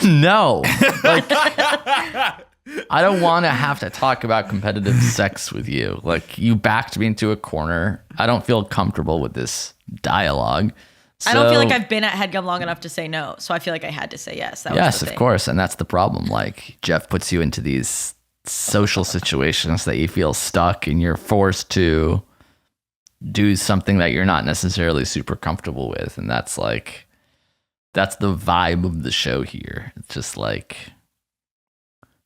[SPEAKER 3] No. Like, I don't want to have to talk about competitive sex with you. Like, you backed me into a corner. I don't feel comfortable with this dialogue.
[SPEAKER 4] I don't feel
[SPEAKER 3] So-
[SPEAKER 4] like I've been at Headgum long enough to say no. So I feel like I had to say yes. That was
[SPEAKER 3] Yes,
[SPEAKER 4] the
[SPEAKER 3] of
[SPEAKER 4] thing.
[SPEAKER 3] course. And that's the problem. Like, Geoff puts you into these social situations that you feel stuck and you're forced to do something that you're not necessarily super comfortable with. And that's like, that's the vibe of the show here. It's just like,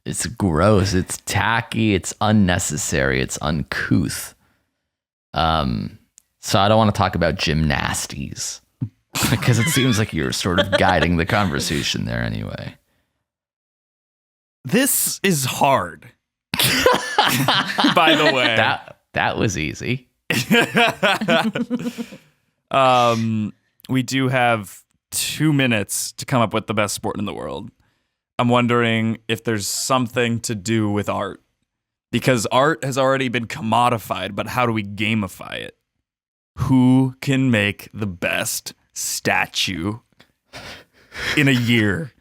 [SPEAKER 3] it's gross, it's tacky, it's unnecessary, it's uncouth. So I don't want to talk about gymnasties because it seems like you're sort of guiding the conversation there anyway.
[SPEAKER 2] This is hard. By the way.
[SPEAKER 3] That was easy.
[SPEAKER 2] We do have 2 minutes to come up with the best sport in the world. I'm wondering if there's something to do with art. Because art has already been commodified, but how do we gamify it? Who can make the best statue in a year?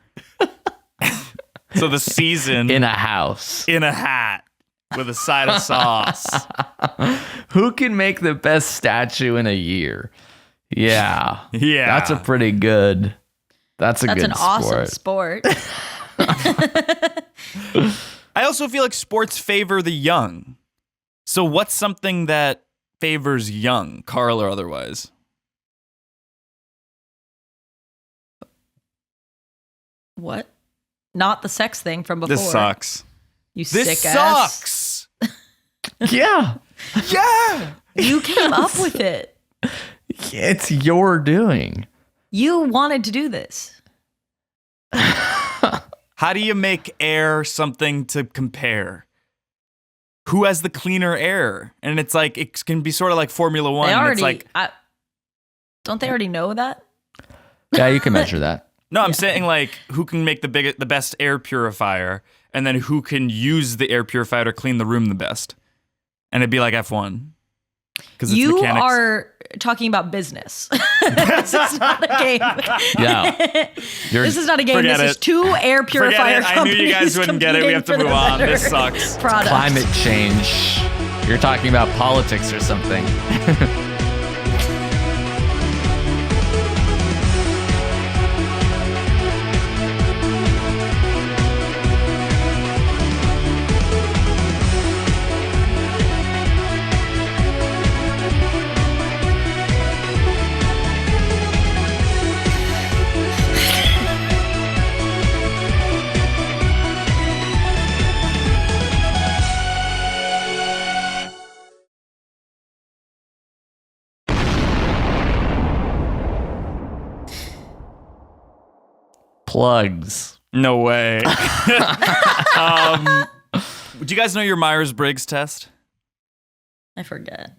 [SPEAKER 2] So the season
[SPEAKER 3] In a house.
[SPEAKER 2] in a hat with a side of sauce.
[SPEAKER 3] Who can make the best statue in a year? Yeah.
[SPEAKER 2] Yeah.
[SPEAKER 3] That's a pretty good. That's
[SPEAKER 4] That's
[SPEAKER 3] good
[SPEAKER 4] an awesome
[SPEAKER 3] sport.
[SPEAKER 4] sport.
[SPEAKER 2] I also feel like sports favor the young. So what's something that favors young, Carl or otherwise?
[SPEAKER 4] What? Not the sex thing from before.
[SPEAKER 2] This sucks.
[SPEAKER 4] You
[SPEAKER 2] This
[SPEAKER 4] sick ass.
[SPEAKER 2] sucks.
[SPEAKER 3] Yeah.
[SPEAKER 2] Yeah.
[SPEAKER 4] You came up with it.
[SPEAKER 3] It's your doing.
[SPEAKER 4] You wanted to do this.
[SPEAKER 2] How do you make air something to compare? Who has the cleaner air? And it's like, it can be sort of like Formula One.
[SPEAKER 4] They
[SPEAKER 2] and
[SPEAKER 4] already.
[SPEAKER 2] it's like,
[SPEAKER 4] Don't they already know that?
[SPEAKER 3] Yeah, you can measure that.
[SPEAKER 2] no, I'm saying like, who can make the best air purifier, and then who can use the air purifier to clean the room the best? And it'd be like F1. Because it's
[SPEAKER 4] You
[SPEAKER 2] mechanics.
[SPEAKER 4] are talking about business. This is not a game.
[SPEAKER 3] Yeah.
[SPEAKER 4] This is not a game.
[SPEAKER 2] Forget
[SPEAKER 4] This is
[SPEAKER 2] it.
[SPEAKER 4] 2 air purifier
[SPEAKER 2] Forget it. I knew you guys
[SPEAKER 4] companies
[SPEAKER 2] wouldn't get it. We have to
[SPEAKER 4] competing
[SPEAKER 2] move
[SPEAKER 4] for the
[SPEAKER 2] on. This
[SPEAKER 4] better
[SPEAKER 2] sucks.
[SPEAKER 4] product.
[SPEAKER 3] Climate change. You're talking about politics or something. Plugs.
[SPEAKER 2] No way. Do you guys know your Myers-Briggs test?
[SPEAKER 4] I forget.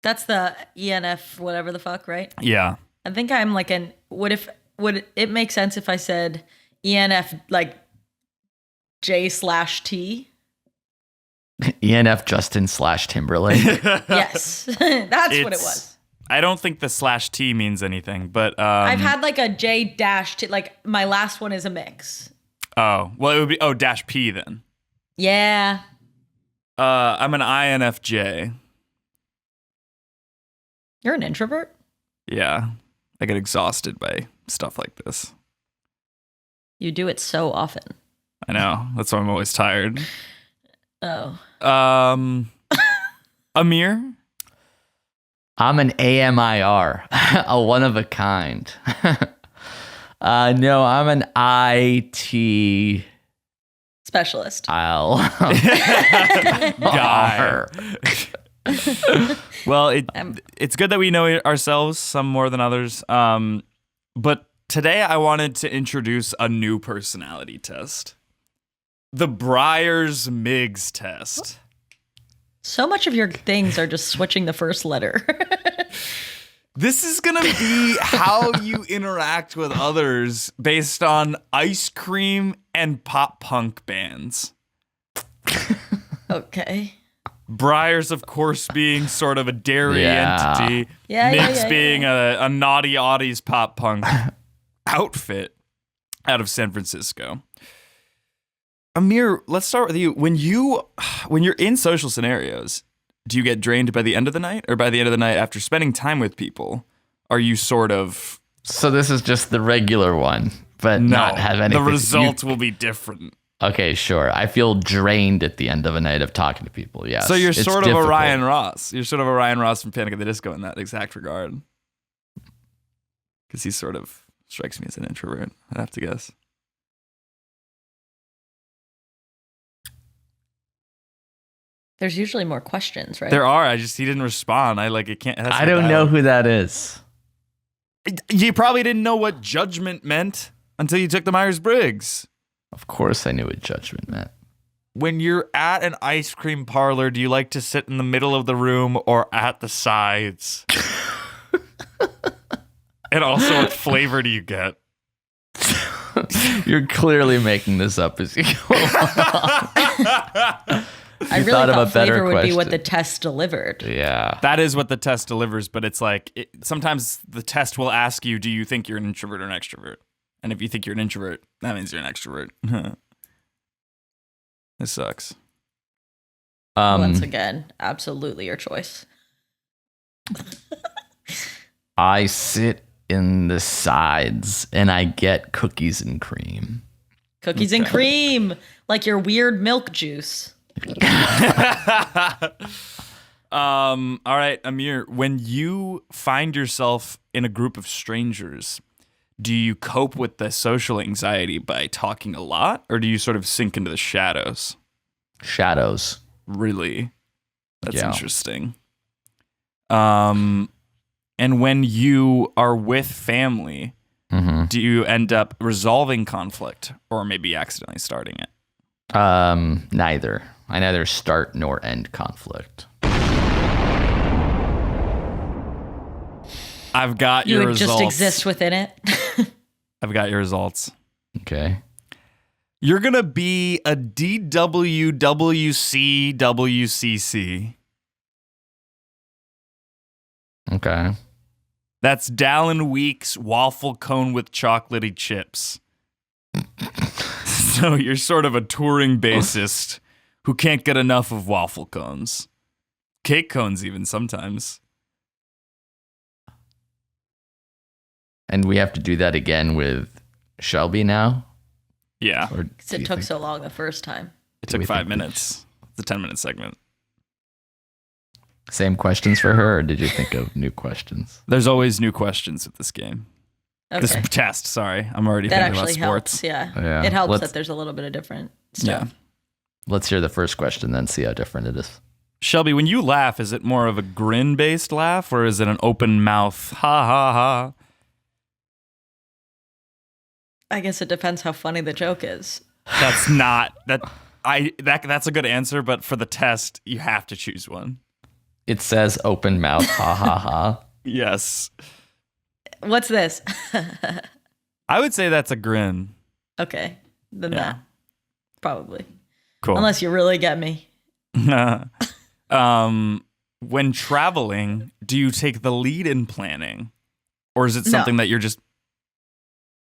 [SPEAKER 4] That's the ENF, whatever the fuck, right?
[SPEAKER 2] Yeah.
[SPEAKER 4] I think I'm like would it make sense if I said ENF like J/T?
[SPEAKER 3] ENF Justin / Timberlake.
[SPEAKER 4] Yes. That's what it was.
[SPEAKER 2] I don't think the /T means anything, but
[SPEAKER 4] I've had like a J-T, like my last one is a mix.
[SPEAKER 2] Oh, well, it would be -P then.
[SPEAKER 4] Yeah.
[SPEAKER 2] I'm an INFJ.
[SPEAKER 4] You're an introvert?
[SPEAKER 2] Yeah. I get exhausted by stuff like this.
[SPEAKER 4] You do it so often.
[SPEAKER 2] I know. That's why I'm always tired.
[SPEAKER 4] Oh.
[SPEAKER 2] Amir?
[SPEAKER 3] I'm an AMIR, a one of a kind. No, I'm an IT
[SPEAKER 4] Specialist.
[SPEAKER 2] Guy. Well, it's good that we know ourselves, some more than others. But today I wanted to introduce a new personality test. The Breyers Miggs test.
[SPEAKER 4] So much of your things are just switching the first letter.
[SPEAKER 2] This is going to be how you interact with others based on ice cream and pop punk bands.
[SPEAKER 4] Okay.
[SPEAKER 2] Breyers, of course, being sort of a dairy entity. Miggs being a naughty oddies pop punk outfit out of San Francisco. Amir, let's start with you. When you're in social scenarios, do you get drained by the end of the night, or by the end of the night after spending time with people, are you sort of...
[SPEAKER 3] So this is just the regular one, but not have anything.
[SPEAKER 2] The result will be different.
[SPEAKER 3] Okay, sure. I feel drained at the end of a night of talking to people, yes.
[SPEAKER 2] So you're
[SPEAKER 3] It's
[SPEAKER 2] sort of
[SPEAKER 3] difficult.
[SPEAKER 2] a Ryan Ross. You're sort of a Ryan Ross from Panic at the Disco in that exact regard. Because he sort of strikes me as an introvert, I'd have to guess.
[SPEAKER 4] There's usually more questions, right?
[SPEAKER 2] There are. He didn't respond. I
[SPEAKER 3] don't know who that is.
[SPEAKER 2] You probably didn't know what judgment meant until you took the Myers-Briggs.
[SPEAKER 3] Of course I knew what judgment meant.
[SPEAKER 2] When you're at an ice cream parlor, do you like to sit in the middle of the room or at the sides? And also, what flavor do you get?
[SPEAKER 3] You're clearly making this up as you go along.
[SPEAKER 4] I really thought flavor would be what the test delivered.
[SPEAKER 3] Yeah.
[SPEAKER 2] That is what the test delivers, but it's like, sometimes the test will ask you, do you think you're an introvert or an extrovert? And if you think you're an introvert, that means you're an extrovert. This sucks.
[SPEAKER 4] Once again, absolutely your choice.
[SPEAKER 3] I sit in the sides and I get cookies and cream.
[SPEAKER 4] Cookies and cream, like your weird milk juice.
[SPEAKER 2] All right, Amir, when you find yourself in a group of strangers, do you cope with the social anxiety by talking a lot, or do you sort of sink into the shadows?
[SPEAKER 3] Shadows.
[SPEAKER 2] Really? That's
[SPEAKER 3] Yeah.
[SPEAKER 2] interesting. And when you are with family, do you end up resolving conflict or maybe accidentally starting it?
[SPEAKER 3] Neither. I neither start nor end conflict.
[SPEAKER 2] I've got your
[SPEAKER 4] You would
[SPEAKER 2] results.
[SPEAKER 4] just exist within it.
[SPEAKER 2] I've got your results.
[SPEAKER 3] Okay.
[SPEAKER 2] You're going to be a DWWCWCC.
[SPEAKER 3] Okay.
[SPEAKER 2] That's Dallin Week's waffle cone with chocolatey chips. So you're sort of a touring bassist who can't get enough of waffle cones. Cake cones even sometimes.
[SPEAKER 3] And we have to do that again with Shelby now?
[SPEAKER 2] Yeah.
[SPEAKER 3] Or
[SPEAKER 4] Because
[SPEAKER 3] do
[SPEAKER 4] it
[SPEAKER 3] you
[SPEAKER 4] took
[SPEAKER 3] think-
[SPEAKER 4] so long the first time.
[SPEAKER 2] It
[SPEAKER 3] Do
[SPEAKER 2] took
[SPEAKER 3] we
[SPEAKER 2] 5
[SPEAKER 3] think we-
[SPEAKER 2] minutes. It's a 10-minute segment.
[SPEAKER 3] Same questions for her, or did you think of new questions?
[SPEAKER 2] There's always new questions with this game. This
[SPEAKER 4] Okay.
[SPEAKER 2] test, sorry. I'm already
[SPEAKER 4] That
[SPEAKER 2] thinking about
[SPEAKER 4] actually
[SPEAKER 2] sports.
[SPEAKER 4] helps. Yeah.
[SPEAKER 3] Yeah.
[SPEAKER 4] It helps
[SPEAKER 3] Let's-
[SPEAKER 4] that there's a little bit of different
[SPEAKER 2] Yeah.
[SPEAKER 4] stuff.
[SPEAKER 3] Let's hear the first question, then see how different it is.
[SPEAKER 2] Shelby, when you laugh, is it more of a grin-based laugh, or is it an open mouth, ha, ha, ha?
[SPEAKER 4] I guess it depends how funny the joke is.
[SPEAKER 2] That's not that's a good answer, but for the test, you have to choose one.
[SPEAKER 3] It says open mouth, ha ha ha.
[SPEAKER 2] Yes.
[SPEAKER 4] What's this?
[SPEAKER 2] I would say that's a grin.
[SPEAKER 4] Okay, then
[SPEAKER 2] Yeah.
[SPEAKER 4] that. Probably.
[SPEAKER 2] Cool.
[SPEAKER 4] Unless you really get me.
[SPEAKER 2] When traveling, do you take the lead in planning? Or is it something that you're just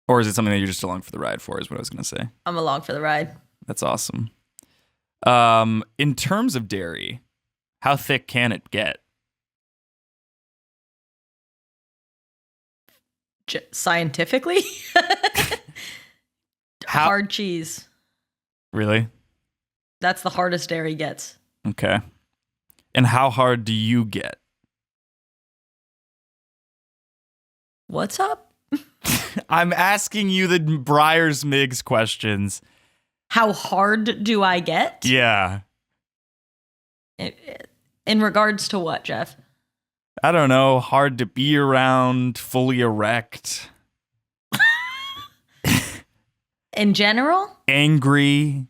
[SPEAKER 2] along for the ride for, is what I was going to say.
[SPEAKER 4] I'm along for the ride.
[SPEAKER 2] That's awesome. In terms of dairy, how thick can it get?
[SPEAKER 4] Scientifically?
[SPEAKER 2] How-
[SPEAKER 4] Hard cheese.
[SPEAKER 2] Really?
[SPEAKER 4] That's the hardest dairy gets.
[SPEAKER 2] Okay. And how hard do you get?
[SPEAKER 4] What's up?
[SPEAKER 2] I'm asking you the Breyers Miggs questions.
[SPEAKER 4] How hard do I get?
[SPEAKER 2] Yeah.
[SPEAKER 4] In regards to what, Jeff?
[SPEAKER 2] I don't know. Hard to be around, fully erect,
[SPEAKER 4] In general?
[SPEAKER 2] angry.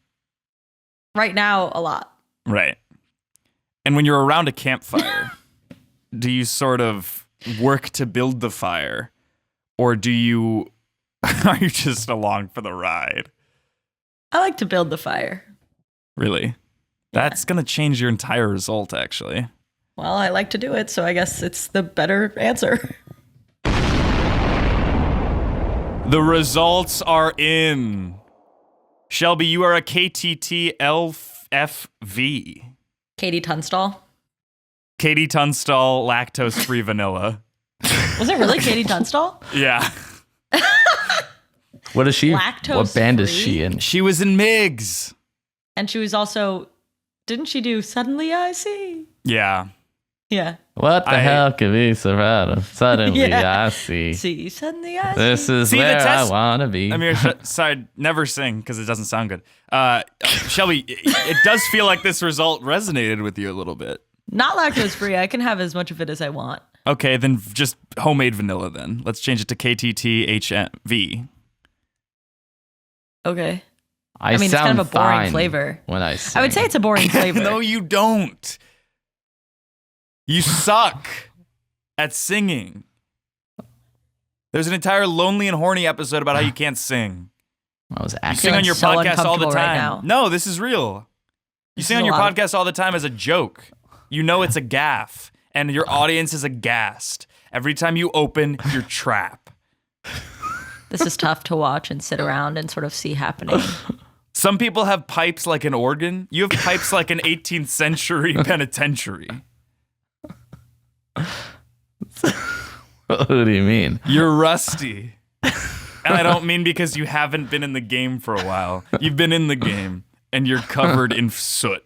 [SPEAKER 4] Right now, a lot.
[SPEAKER 2] Right. And when you're around a campfire, do you sort of work to build the fire? Or are you just along for the ride?
[SPEAKER 4] I like to build the fire.
[SPEAKER 2] Really? That's going to change your entire result, actually.
[SPEAKER 4] Well, I like to do it, so I guess it's the better answer.
[SPEAKER 2] The results are in. Shelby, you are a KTT LFV.
[SPEAKER 4] Katie Tunstall.
[SPEAKER 2] Katie Tunstall, lactose-free vanilla.
[SPEAKER 4] Was it really Katie Tunstall?
[SPEAKER 2] Yeah.
[SPEAKER 3] What is she?
[SPEAKER 4] Lactose
[SPEAKER 3] What band is
[SPEAKER 4] free?
[SPEAKER 3] she in?
[SPEAKER 2] She was in Miggs.
[SPEAKER 4] And she was also, didn't she do Suddenly I See?
[SPEAKER 2] Yeah.
[SPEAKER 4] Yeah.
[SPEAKER 3] What the hell could be so bad? Suddenly
[SPEAKER 4] Yeah.
[SPEAKER 3] I see.
[SPEAKER 4] See, Suddenly I
[SPEAKER 3] This
[SPEAKER 4] See.
[SPEAKER 3] is
[SPEAKER 2] See, the
[SPEAKER 3] where I
[SPEAKER 2] test-
[SPEAKER 3] want to be.
[SPEAKER 2] Amir, sorry, never sing because it doesn't sound good. Shelby, it does feel like this result resonated with you a little bit.
[SPEAKER 4] Not lactose free. I can have as much of it as I want.
[SPEAKER 2] Okay, then just homemade vanilla then. Let's change it to KTTHV.
[SPEAKER 4] Okay.
[SPEAKER 3] I
[SPEAKER 4] mean, it's
[SPEAKER 3] sound
[SPEAKER 4] kind of a boring
[SPEAKER 3] fine
[SPEAKER 4] flavor.
[SPEAKER 3] when I sing.
[SPEAKER 4] I would say it's a boring flavor.
[SPEAKER 2] No, you don't. You suck at singing. There's an entire Lonely and Horny episode about how you can't sing.
[SPEAKER 3] I was
[SPEAKER 2] You
[SPEAKER 3] acting.
[SPEAKER 2] sing on
[SPEAKER 4] feeling
[SPEAKER 2] your
[SPEAKER 4] so
[SPEAKER 2] podcast all the
[SPEAKER 4] uncomfortable
[SPEAKER 2] time.
[SPEAKER 4] right now.
[SPEAKER 2] No, this is real. You
[SPEAKER 4] This
[SPEAKER 2] sing
[SPEAKER 4] is
[SPEAKER 2] on
[SPEAKER 4] a
[SPEAKER 2] your
[SPEAKER 4] lot of-
[SPEAKER 2] podcast all the time as a joke. You know it's a gaffe, and your audience is aghast. Every time you open your trap.
[SPEAKER 4] This is tough to watch and sit around and sort of see happening.
[SPEAKER 2] Some people have pipes like an organ. You have pipes like an 18th century penitentiary.
[SPEAKER 3] What do you mean?
[SPEAKER 2] You're rusty. And I don't mean because you haven't been in the game for a while. You've been in the game, and you're covered in soot.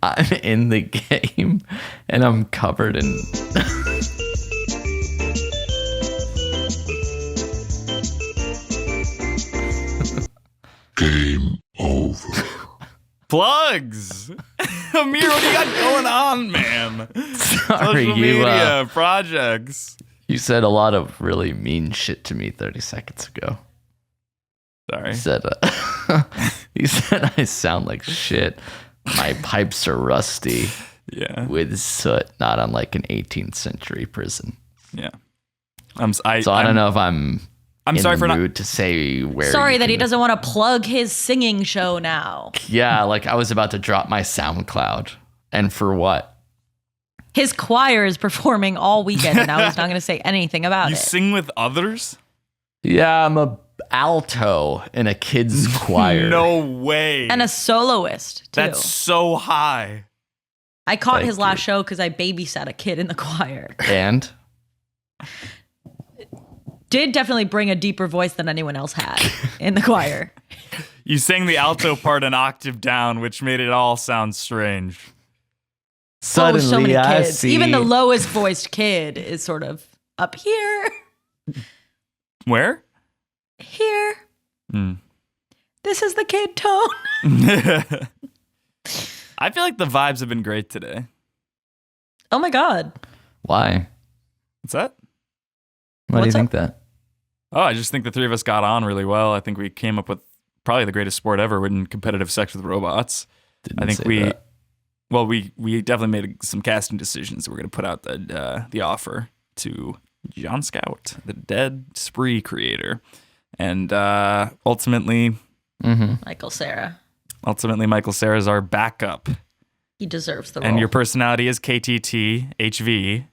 [SPEAKER 3] I'm in the game and I'm covered in.
[SPEAKER 1] Game over.
[SPEAKER 2] Plugs! Amir, what do you got going on, man?
[SPEAKER 3] Sorry,
[SPEAKER 2] Social media, projects.
[SPEAKER 3] you said a lot of really mean shit to me 30 seconds ago.
[SPEAKER 2] Sorry.
[SPEAKER 3] You said I sound like shit. My pipes are rusty
[SPEAKER 2] Yeah.
[SPEAKER 3] with soot, not unlike an 18th century prison.
[SPEAKER 2] Yeah.
[SPEAKER 3] So I don't know if I'm in
[SPEAKER 2] sorry
[SPEAKER 3] the
[SPEAKER 2] for not.
[SPEAKER 3] mood to say where.
[SPEAKER 4] Sorry
[SPEAKER 3] you
[SPEAKER 4] that he
[SPEAKER 3] can-
[SPEAKER 4] doesn't want to plug his singing show now.
[SPEAKER 3] Yeah, like I was about to drop my SoundCloud, and for what?
[SPEAKER 4] His choir is performing all weekend, and now he's not going to say anything about
[SPEAKER 2] You
[SPEAKER 4] it.
[SPEAKER 2] sing with others?
[SPEAKER 3] Yeah, I'm a alto in a kids choir.
[SPEAKER 2] No way.
[SPEAKER 4] And a soloist, too.
[SPEAKER 2] That's so high.
[SPEAKER 4] I caught
[SPEAKER 3] Thank
[SPEAKER 4] his last show because I babysat a kid in the choir.
[SPEAKER 3] And
[SPEAKER 4] Did definitely bring a deeper voice than anyone else had in the choir.
[SPEAKER 2] You sang the alto part an octave down, which made it all sound strange.
[SPEAKER 3] suddenly
[SPEAKER 4] so many
[SPEAKER 3] I
[SPEAKER 4] kids.
[SPEAKER 3] see.
[SPEAKER 4] Even the lowest voiced kid is sort of up here,
[SPEAKER 2] Where?
[SPEAKER 4] here.
[SPEAKER 2] Hmm.
[SPEAKER 4] This is the kid tone.
[SPEAKER 2] I feel like the vibes have been great today.
[SPEAKER 4] Oh my God.
[SPEAKER 3] Why?
[SPEAKER 2] What's that?
[SPEAKER 3] Why do you
[SPEAKER 4] What's
[SPEAKER 3] think that?
[SPEAKER 2] Oh, I just think the three of us got on really well. I think we came up with probably the greatest sport ever in competitive sex with robots. I think we definitely made some casting decisions. We're going to put out the offer to John Scout, the Dead Spree creator, and ultimately
[SPEAKER 4] Michael Cera.
[SPEAKER 2] Ultimately, Michael Cera is our backup.
[SPEAKER 4] He deserves the role.
[SPEAKER 2] And your personality is KTT, HV.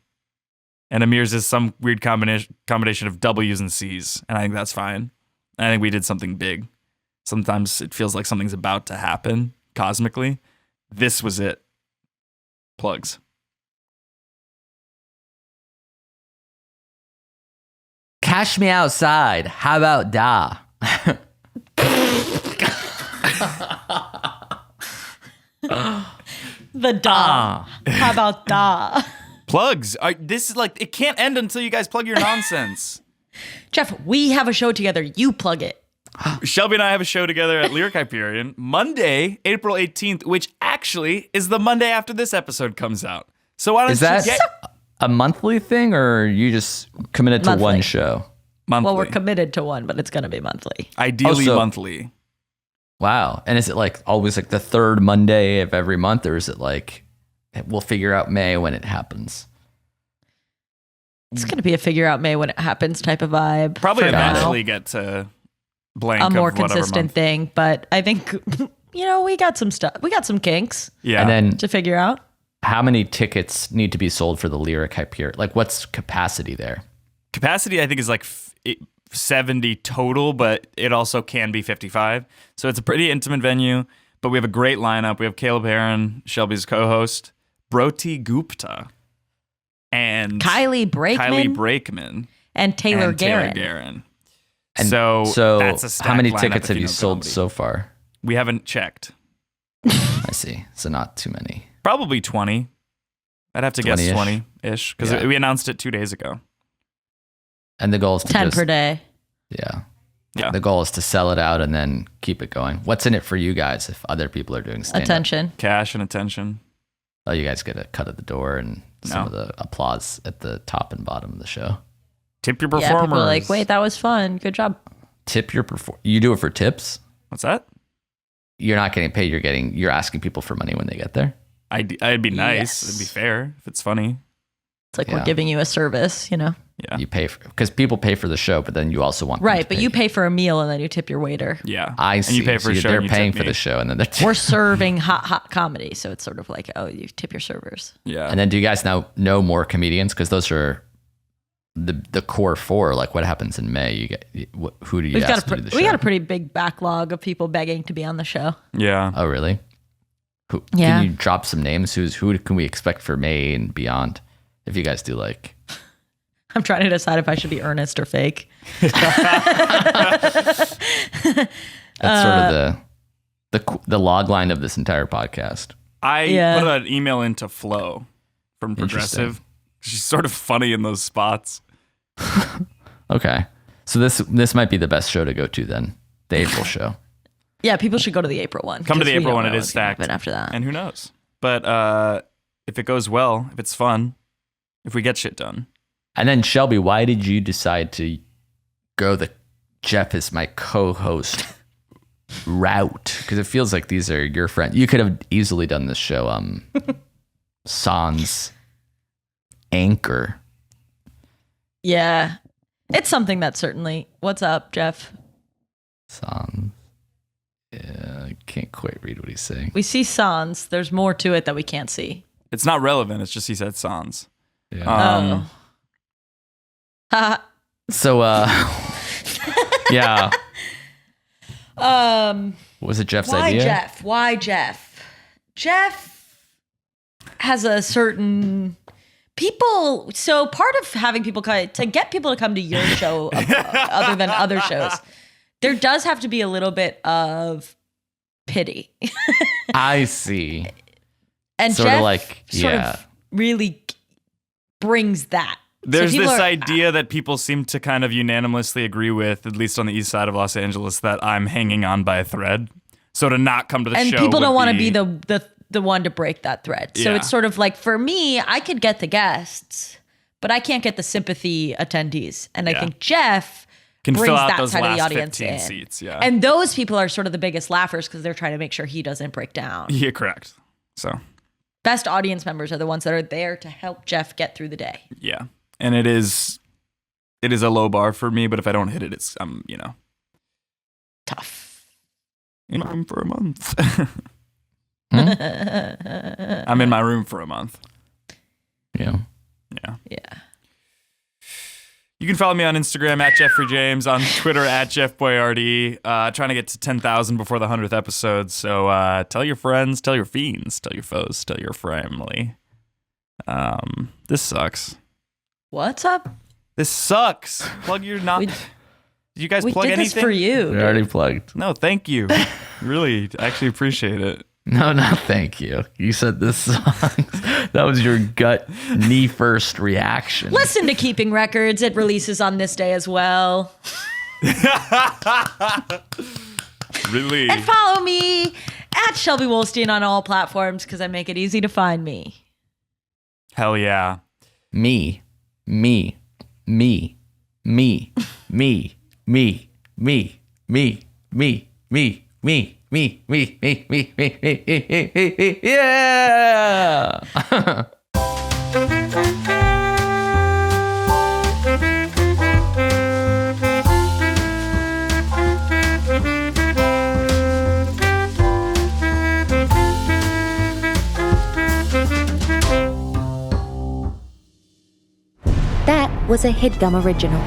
[SPEAKER 2] And Amir's is some weird combination of W's and C's. And I think that's fine. I think we did something big. Sometimes it feels like something's about to happen cosmically. This was it. Plugs.
[SPEAKER 3] Cash me outside. How about da?
[SPEAKER 4] The da. How about da?
[SPEAKER 2] Plugs. This is like, it can't end until you guys plug your nonsense.
[SPEAKER 4] Jeff, we have a show together. You plug it.
[SPEAKER 2] Shelby and I have a show together at Lyric Hyperion Monday, April 18th, which actually is the Monday after this episode comes out. So why don't
[SPEAKER 3] Is that
[SPEAKER 2] you get
[SPEAKER 3] a monthly thing, or are you just committed to
[SPEAKER 4] Monthly.
[SPEAKER 3] one show?
[SPEAKER 2] monthly?
[SPEAKER 4] Well, we're committed to one, but it's going to be monthly.
[SPEAKER 2] Ideally
[SPEAKER 3] Also-
[SPEAKER 2] monthly.
[SPEAKER 3] Wow. And is it like always like the third Monday of every month, or is it like we'll figure out May when it happens?
[SPEAKER 4] It's going to be a figure out May when it happens type of vibe.
[SPEAKER 2] Probably
[SPEAKER 4] for now.
[SPEAKER 2] eventually get to blank
[SPEAKER 4] A more
[SPEAKER 2] of whatever
[SPEAKER 4] consistent
[SPEAKER 2] month.
[SPEAKER 4] thing, but I think, we got some stuff. We got some kinks
[SPEAKER 2] Yeah.
[SPEAKER 3] And then
[SPEAKER 4] to figure out.
[SPEAKER 3] how many tickets need to be sold for the Lyric Hyperion? Like what's capacity there?
[SPEAKER 2] Capacity, I think, is like 70 total, but it also can be 55. So it's a pretty intimate venue, but we have a great lineup. We have Caleb Heron, Shelby's co-host, Broti Gupta, and
[SPEAKER 4] Kylie Brakeman
[SPEAKER 2] and
[SPEAKER 4] Taylor
[SPEAKER 2] and
[SPEAKER 4] Guerin.
[SPEAKER 2] Guerin.
[SPEAKER 3] And
[SPEAKER 2] So that's a
[SPEAKER 3] how
[SPEAKER 2] stacked
[SPEAKER 3] many
[SPEAKER 2] lineup
[SPEAKER 3] tickets
[SPEAKER 2] if
[SPEAKER 3] have
[SPEAKER 2] you
[SPEAKER 3] you
[SPEAKER 2] know
[SPEAKER 3] sold
[SPEAKER 2] comedy.
[SPEAKER 3] so far?
[SPEAKER 2] We haven't checked.
[SPEAKER 3] I see. So not too many.
[SPEAKER 2] Probably 20. I'd have to guess
[SPEAKER 3] 20-ish.
[SPEAKER 2] 20-ish because
[SPEAKER 3] Yeah.
[SPEAKER 2] we announced it 2 days ago.
[SPEAKER 3] And the goal is to
[SPEAKER 4] 10
[SPEAKER 3] just,
[SPEAKER 4] per day.
[SPEAKER 3] Yeah.
[SPEAKER 2] Yeah.
[SPEAKER 3] The goal is to sell it out and then keep it going. What's in it for you guys if other people are doing stand-up?
[SPEAKER 4] Attention.
[SPEAKER 2] Cash and attention.
[SPEAKER 3] Oh, you guys get a cut at the door and some
[SPEAKER 2] No.
[SPEAKER 3] of the applause at the top and bottom of the show.
[SPEAKER 2] Tip your
[SPEAKER 4] Yeah,
[SPEAKER 2] performers.
[SPEAKER 4] people are like, wait, that was fun. Good job.
[SPEAKER 3] Tip your You do it for tips?
[SPEAKER 2] What's that?
[SPEAKER 3] You're not getting paid. You're asking people for money when they get there.
[SPEAKER 2] I'd be nice.
[SPEAKER 4] Yes.
[SPEAKER 2] It'd be fair if it's funny.
[SPEAKER 4] It's like
[SPEAKER 3] Yeah.
[SPEAKER 4] we're giving you a service,
[SPEAKER 2] Yeah.
[SPEAKER 3] You pay because people pay for the show, but then you also want them
[SPEAKER 4] Right,
[SPEAKER 3] to
[SPEAKER 4] but
[SPEAKER 3] pay
[SPEAKER 4] you pay for a meal and then you tip your waiter.
[SPEAKER 2] Yeah.
[SPEAKER 3] I see.
[SPEAKER 2] And you pay for
[SPEAKER 3] So
[SPEAKER 2] a show.
[SPEAKER 3] they're
[SPEAKER 2] and you
[SPEAKER 3] paying
[SPEAKER 2] tip
[SPEAKER 3] for
[SPEAKER 2] me.
[SPEAKER 3] the show, and then they're
[SPEAKER 4] We're serving hot comedy, so it's sort of like, oh, you tip your servers.
[SPEAKER 2] Yeah.
[SPEAKER 3] And then do you guys now know more comedians? Because those are the core four. Like what happens in May? You get who do you
[SPEAKER 4] We've
[SPEAKER 3] ask
[SPEAKER 4] got
[SPEAKER 3] to do the
[SPEAKER 4] we
[SPEAKER 3] show?
[SPEAKER 4] got a pretty big backlog of people begging to be on the show.
[SPEAKER 2] Yeah.
[SPEAKER 3] Oh really? Who,
[SPEAKER 4] Yeah.
[SPEAKER 3] Can you drop some names? Who can we expect for May and beyond? If you guys do like.
[SPEAKER 4] I'm trying to decide if I should be earnest or fake.
[SPEAKER 3] That's sort of the log line of this entire podcast.
[SPEAKER 2] I
[SPEAKER 4] Yeah.
[SPEAKER 2] put an email into Flo from Progressive. She's sort of funny in those spots.
[SPEAKER 3] Okay, so this might be the best show to go to then, the April show.
[SPEAKER 4] Yeah, people should go to the April one.
[SPEAKER 2] Come to the
[SPEAKER 4] because we
[SPEAKER 2] April
[SPEAKER 4] don't
[SPEAKER 2] one.
[SPEAKER 4] know
[SPEAKER 2] It is
[SPEAKER 4] what's gonna
[SPEAKER 2] stacked.
[SPEAKER 4] happen after that.
[SPEAKER 2] And who knows? But if it goes well, if it's fun, if we get shit done.
[SPEAKER 3] And then Shelby, why did you decide to go the Jeff is my co-host route? Because it feels like these are your friends. You could have easily done this show. Sans anchor.
[SPEAKER 4] Yeah. It's something that certainly. What's up, Jeff?
[SPEAKER 3] Sans. Yeah, I can't quite read what he's saying.
[SPEAKER 4] We see Sans. There's more to it that we can't see.
[SPEAKER 2] It's not relevant. It's just he said sans.
[SPEAKER 3] Yeah.
[SPEAKER 4] Oh.
[SPEAKER 3] So, yeah.
[SPEAKER 4] Um.
[SPEAKER 3] What was it Jeff's
[SPEAKER 4] Why
[SPEAKER 3] idea?
[SPEAKER 4] Jeff? Why Jeff? Jeff has a certain people. So part of having people to get people to come to your show, other than other shows, there does have to be a little bit of pity.
[SPEAKER 3] I see.
[SPEAKER 4] And
[SPEAKER 3] Sort of
[SPEAKER 4] Jeff
[SPEAKER 3] like,
[SPEAKER 4] sort
[SPEAKER 3] yeah.
[SPEAKER 4] of really brings that. So
[SPEAKER 2] There's
[SPEAKER 4] people
[SPEAKER 2] this
[SPEAKER 4] are-
[SPEAKER 2] idea that people seem to kind of unanimously agree with, at least on the east side of Los Angeles, that I'm hanging on by a thread. So to not come to the
[SPEAKER 4] and
[SPEAKER 2] show,
[SPEAKER 4] people don't
[SPEAKER 2] want
[SPEAKER 4] to be the one to break that thread. So
[SPEAKER 2] Yeah.
[SPEAKER 4] it's sort of like, for me, I could get the guests, but I can't get the sympathy attendees. And I
[SPEAKER 2] Yeah.
[SPEAKER 4] think Geoff
[SPEAKER 2] Can
[SPEAKER 4] brings
[SPEAKER 2] fill out
[SPEAKER 4] that
[SPEAKER 2] those
[SPEAKER 4] side of the
[SPEAKER 2] last
[SPEAKER 4] audience
[SPEAKER 2] 15
[SPEAKER 4] in.
[SPEAKER 2] seats, yeah.
[SPEAKER 4] And those people are sort of the biggest laughers because they're trying to make sure he doesn't break down.
[SPEAKER 2] Yeah, correct. So,
[SPEAKER 4] Best audience members are the ones that are there to help Geoff get through the day.
[SPEAKER 2] yeah. And it is a low bar for me, but if I don't hit it, it's,
[SPEAKER 4] Tough.
[SPEAKER 2] in my room for a month. I'm in my room for a month.
[SPEAKER 3] Yeah.
[SPEAKER 2] Yeah.
[SPEAKER 4] Yeah.
[SPEAKER 2] You can follow me on Instagram at Jeffrey James, on Twitter at Jeff Boyardee. Trying to get to 10,000 before the 100th episode. So tell your friends, tell your fiends, tell your foes, tell your family. This sucks.
[SPEAKER 4] What's up?
[SPEAKER 2] This sucks. Plug your not. Did you guys
[SPEAKER 4] We
[SPEAKER 2] plug
[SPEAKER 4] did
[SPEAKER 2] anything?
[SPEAKER 4] this for you.
[SPEAKER 3] We already plugged.
[SPEAKER 2] No, thank you. Really, I actually appreciate it.
[SPEAKER 3] No, thank you. You said this song. That was your gut knee first reaction.
[SPEAKER 4] Listen to Keeping Records. It releases on this day as well.
[SPEAKER 2] Really.
[SPEAKER 4] And follow me at Shelby Wolstein on all platforms because I make it easy to find me.
[SPEAKER 2] Hell yeah.
[SPEAKER 3] Me. Yeah.
[SPEAKER 1] That was a Headgum original.